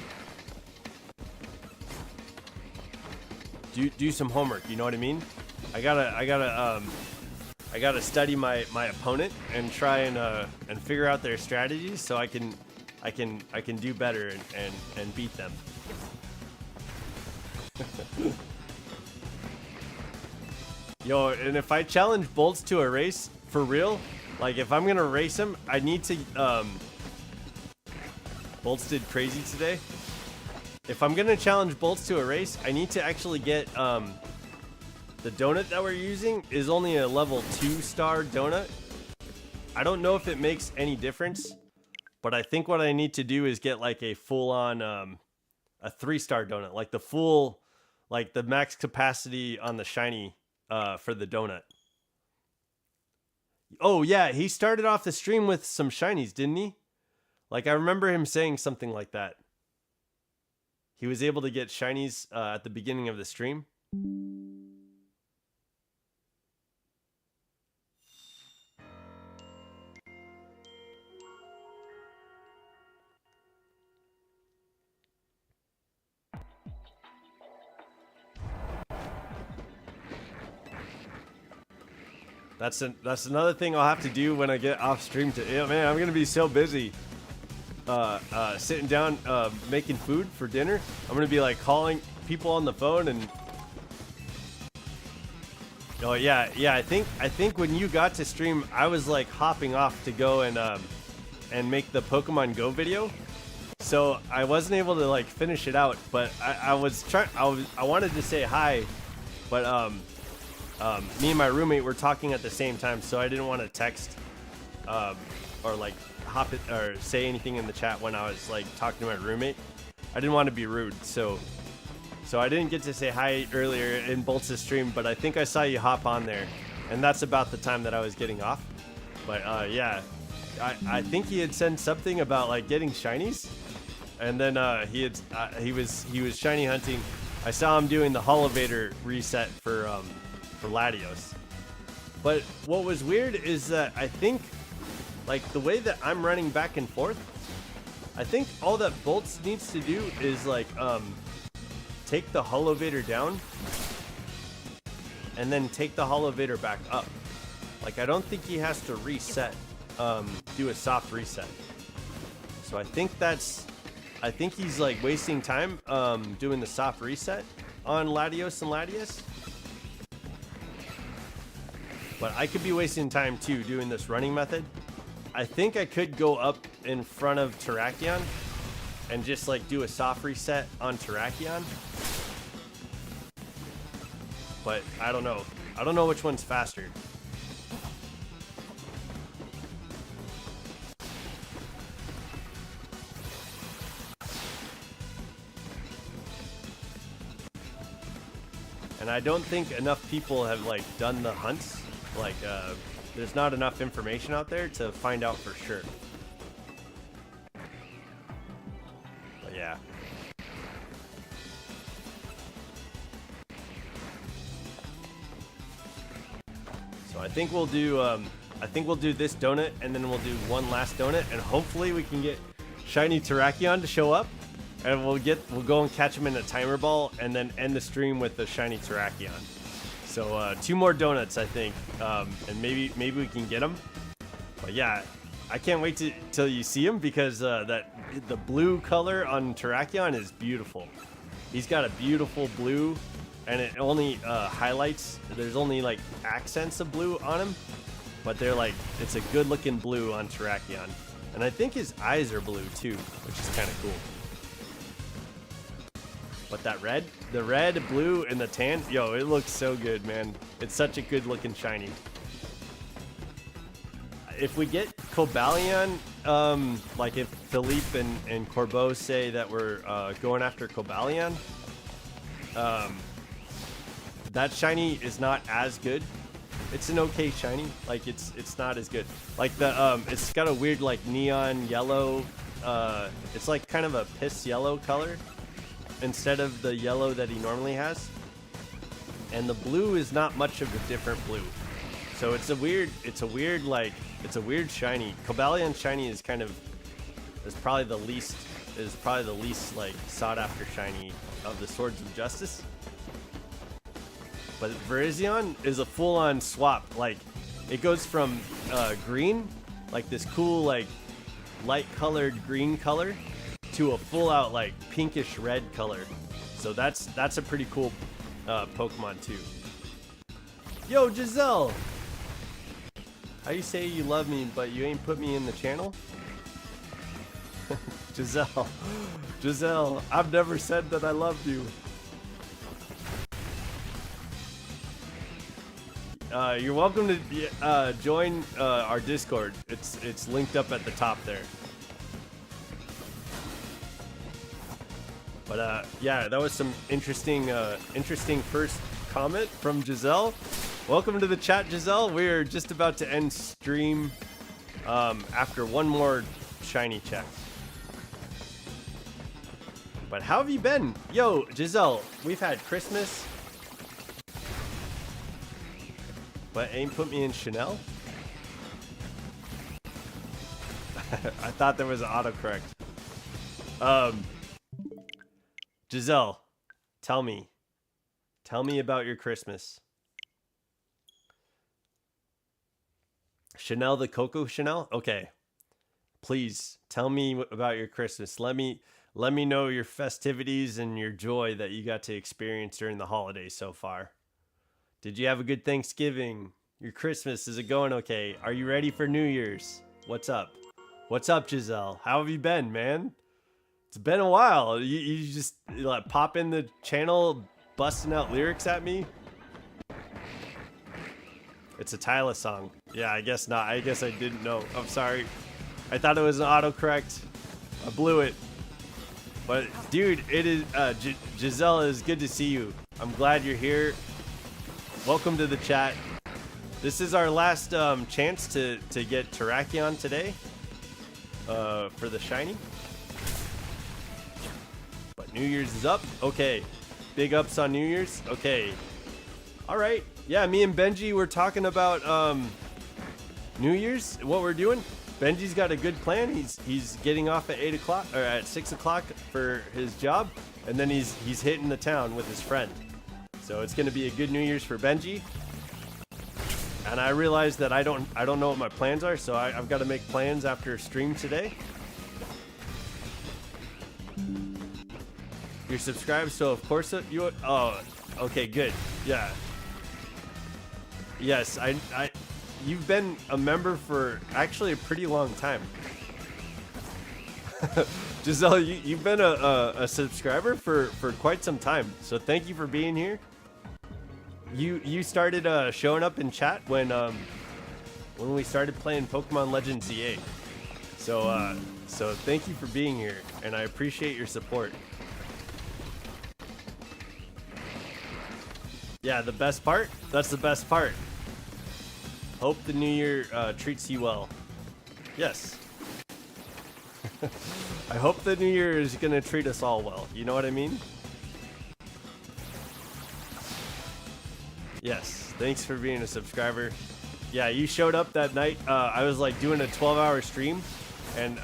Do some homework. You know what I mean? I gotta study my opponent and try and figure out their strategies so I can do better and beat them. Yo, and if I challenge Bolts to a race for real, like if I'm gonna race him, I need to Bolts did crazy today. If I'm gonna challenge Bolts to a race, I need to actually get the donut that we're using is only a level 2-star donut. I don't know if it makes any difference, but I think what I need to do is get like a full-on a 3-star donut, like the full, like the max capacity on the shiny for the donut. Oh yeah, he started off the stream with some shinies, didn't he? Like I remember him saying something like that. He was able to get shinies at the beginning of the stream. That's another thing I'll have to do when I get off stream. Man, I'm gonna be so busy sitting down making food for dinner. I'm gonna be like calling people on the phone and oh yeah, I think when you got to stream, I was like hopping off to go and make the Pokemon Go video, so I wasn't able to like finish it out. But I wanted to say hi, but me and my roommate were talking at the same time, so I didn't want to text or like hop it or say anything in the chat when I was like talking to my roommate. I didn't want to be rude, so I didn't get to say hi earlier in Bolts' stream, but I think I saw you hop on there, and that's about the time that I was getting off. But yeah, I think he had said something about like getting shinies, and then he was shiny hunting. I saw him doing the Holovator reset for Latios. But what was weird is that I think like the way that I'm running back and forth, I think all that Bolts needs to do is like take the Holovator down and then take the Holovator back up. Like, I don't think he has to reset, do a soft reset. So I think he's like wasting time doing the soft reset on Latios and Latias. But I could be wasting time too doing this running method. I think I could go up in front of Terrakion and just like do a soft reset on Terrakion. But I don't know. I don't know which one's faster. And I don't think enough people have like done the hunts. Like, there's not enough information out there to find out for sure. But yeah. So I think we'll do this donut, and then we'll do one last donut, and hopefully we can get Shiny Terrakion to show up, and we'll go and catch him in a timer ball, and then end the stream with the Shiny Terrakion. So 2 more donuts, I think, and maybe we can get them. But yeah, I can't wait till you see him, because the blue color on Terrakion is beautiful. He's got a beautiful blue, and it only highlights. There's only like accents of blue on him, but they're like, it's a good looking blue on Terrakion, and I think his eyes are blue too, which is kind of cool. But that red, the red, blue, and the tan, yo, it looks so good, man. It's such a good looking shiny. If we get Cobalion, like if Philippe and Corbeau say that we're going after Cobalion, that shiny is not as good. It's an okay shiny. Like, it's not as good. Like it's got a weird like neon yellow. It's like kind of a piss yellow color instead of the yellow that he normally has. And the blue is not much of a different blue. So it's a weird shiny. Cobalion shiny is probably the least like sought after shiny of the Swords of Justice. But Virizion is a full-on swap. Like, it goes from green, like this cool like light colored green color, to a full-out like pinkish red color. So that's a pretty cool Pokemon too. Yo, Giselle! How you say you love me, but you ain't put me in the channel? Giselle, I've never said that I loved you. You're welcome to join our Discord. It's linked up at the top there. But yeah, that was some interesting first comment from Giselle. Welcome to the chat, Giselle. We're just about to end stream after one more shiny check. But how have you been? Yo, Giselle, we've had Christmas, but ain't put me in Chanel? I thought there was an autocorrect. Giselle, tell me about your Christmas. Chanel the Coco Chanel? Okay. Please tell me about your Christmas. Let me know your festivities and your joy that you got to experience during the holidays so far. Did you have a good Thanksgiving? Your Christmas, is it going okay? Are you ready for New Year's? What's up? What's up, Giselle? How have you been, man? It's been a while. You just like pop in the channel busting out lyrics at me. It's a Tyla song. Yeah, I guess not. I guess I didn't know. I'm sorry. I thought it was an autocorrect. I blew it. But dude, it is Giselle, is good to see you. I'm glad you're here. Welcome to the chat. This is our last chance to get Terrakion today for the shiny. But New Year's is up. Okay. Big ups on New Year's. Okay. All right. Yeah, me and Benji were talking about New Year's, what we're doing. Benji's got a good plan. He's getting off at 8 o'clock or at 6 o'clock for his job, and then he's hitting the town with his friend. So it's gonna be a good New Year's for Benji. And I realized that I don't know what my plans are, so I've got to make plans after stream today. You're subscribed, so of course you. Oh, okay, good. Yeah. Yes, you've been a member for actually a pretty long time. Giselle, you've been a subscriber for quite some time, so thank you for being here. You started showing up in chat when we started playing Pokemon Legends ZA. So thank you for being here, and I appreciate your support. Yeah, the best part? That's the best part. Hope the new year treats you well. Yes. I hope the new year is gonna treat us all well. You know what I mean? Yes. Thanks for being a subscriber. Yeah, you showed up that night. I was like doing a 12-hour stream and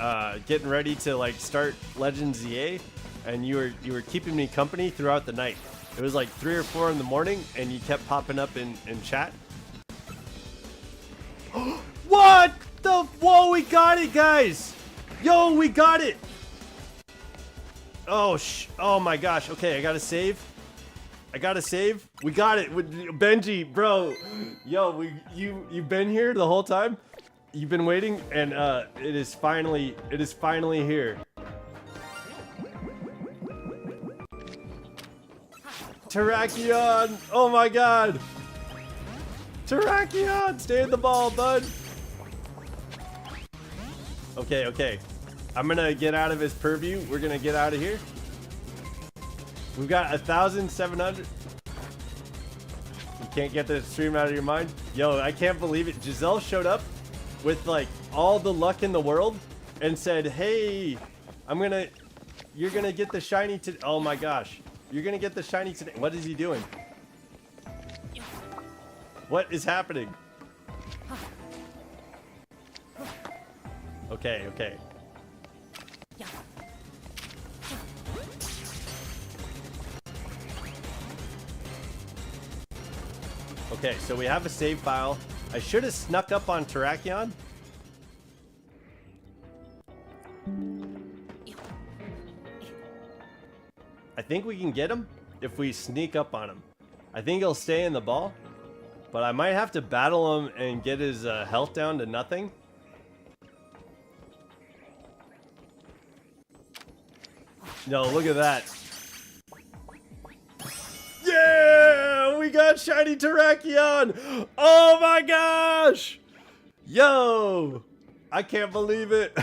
getting ready to like start Legends ZA, and you were keeping me company throughout the night. It was like 3 or 4 in the morning, and you kept popping up in chat. What the? Whoa, we got it, guys! Yo, we got it! Oh, oh my gosh. Okay, I gotta save. I gotta save. We got it with Benji, bro. Yo, you've been here the whole time. You've been waiting, and it is finally here. Terrakion! Oh my god! Terrakion! Stay in the ball, bud! Okay, okay. I'm gonna get out of his purview. We're gonna get out of here. We've got 1,700. You can't get the stream out of your mind? Yo, I can't believe it. Giselle showed up with like all the luck in the world and said, hey, you're gonna get the shiny today. Oh my gosh. You're gonna get the shiny today. What is he doing? What is happening? Okay, okay. Okay, so we have a save file. I should have snuck up on Terrakion. I think we can get him if we sneak up on him. I think he'll stay in the ball, but I might have to battle him and get his health down to nothing. No, look at that. Yeah, we got Shiny Terrakion. Oh my gosh. Yo, I can't believe it.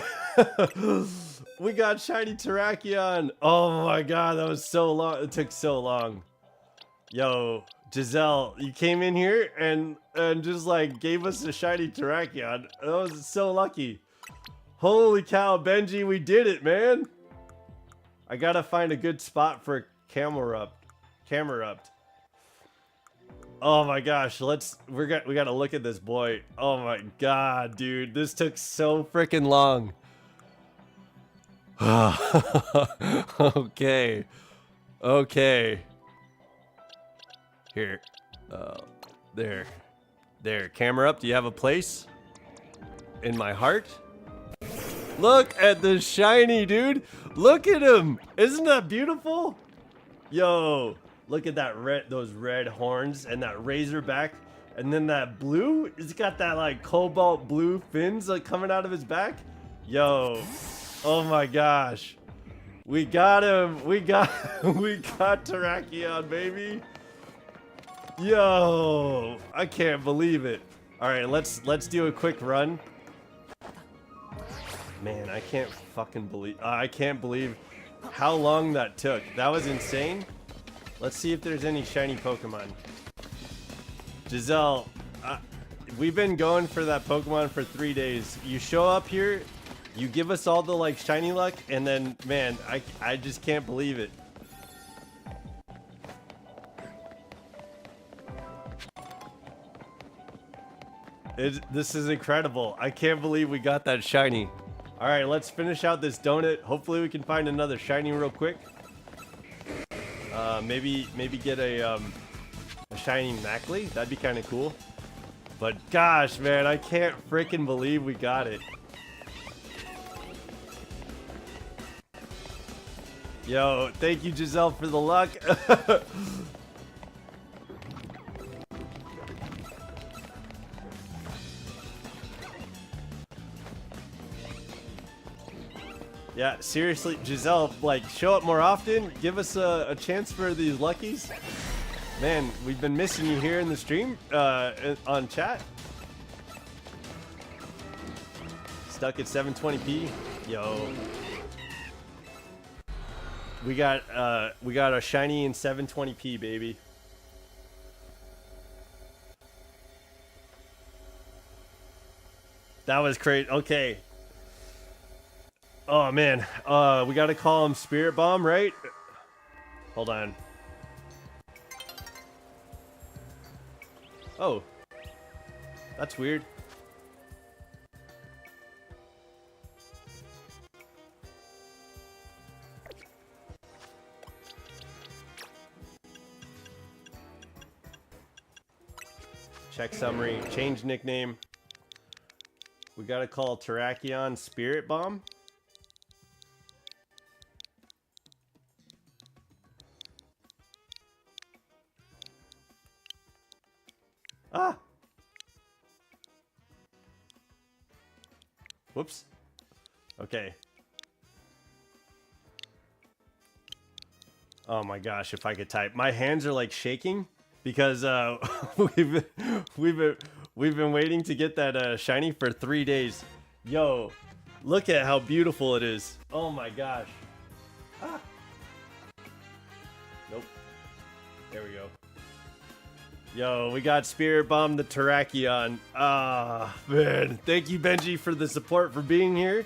We got Shiny Terrakion. Oh my god, that was so long. It took so long. Yo, Giselle, you came in here and just like gave us a Shiny Terrakion. That was so lucky. Holy cow, Benji, we did it, man. I gotta find a good spot for camera up. Oh my gosh, we gotta look at this boy. Oh my god, dude, this took so freaking long. Okay. Here. There. Camera up. Do you have a place in my heart? Look at the shiny, dude. Look at him. Isn't that beautiful? Yo, look at that those red horns and that razorback, and then that blue. It's got that like cobalt blue fins like coming out of his back. Yo. Oh my gosh. We got him. We got Terrakion, baby. Yo, I can't believe it. All right, let's do a quick run. Man, I can't fucking believe I can't believe how long that took. That was insane. Let's see if there's any shiny Pokemon. Giselle, we've been going for that Pokemon for 3 days. You show up here, you give us all the like shiny luck, and then man, I just can't believe it. This is incredible. I can't believe we got that shiny. All right, let's finish out this donut. Hopefully we can find another shiny real quick. Maybe get a shiny Mackley. That'd be kind of cool. But gosh, man, I can't freaking believe we got it. Yo, thank you, Giselle, for the luck. Yeah, seriously, Giselle, like, show up more often. Give us a chance for these luckies. Man, we've been missing you here in the stream, on chat. Stuck at 720p. Yo. We got a shiny in 720p, baby. That was great. Okay. Oh man, we gotta call him Spirit Bomb, right? Hold on. Oh, that's weird. Check summary, change nickname. We gotta call Terrakion Spirit Bomb. Ah! Whoops. Okay. Oh my gosh, if I could type. My hands are like shaking because we've been waiting to get that shiny for 3 days. Yo, look at how beautiful it is. Oh my gosh. Ah. Nope. There we go. Yo, we got Spirit Bomb the Terrakion. Ah, man. Thank you, Benji, for the support, for being here.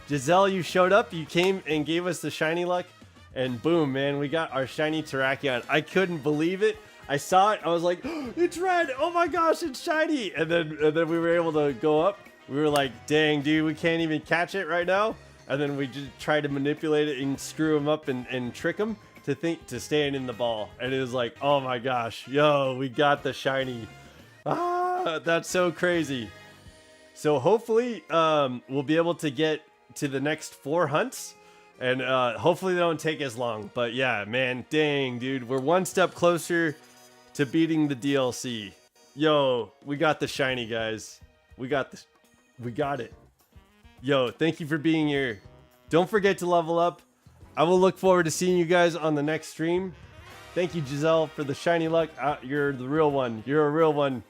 Giselle, you showed up. You came and gave us the shiny luck. And boom, man, we got our shiny Terrakion. I couldn't believe it. I saw it. I was like, oh, it's red. Oh my gosh, it's shiny. And then we were able to go up. We were like, dang, dude, we can't even catch it right now. And then we just tried to manipulate it and screw him up and trick him to stand in the ball. And it was like, oh my gosh, yo, we got the shiny. Ah, that's so crazy. So hopefully we'll be able to get to the next 4 hunts, and hopefully they don't take as long. But yeah, man, dang, dude, we're one step closer to beating the DLC. Yo, we got the shiny, guys. We got it. Yo, thank you for being here. Don't forget to level up. I will look forward to seeing you guys on the next stream. Thank you, Giselle, for the shiny luck. You're the real one. You're a real one.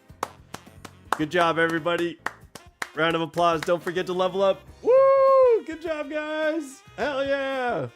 Good job, everybody. Round of applause. Don't forget to level up. Woo! Good job, guys. Hell yeah.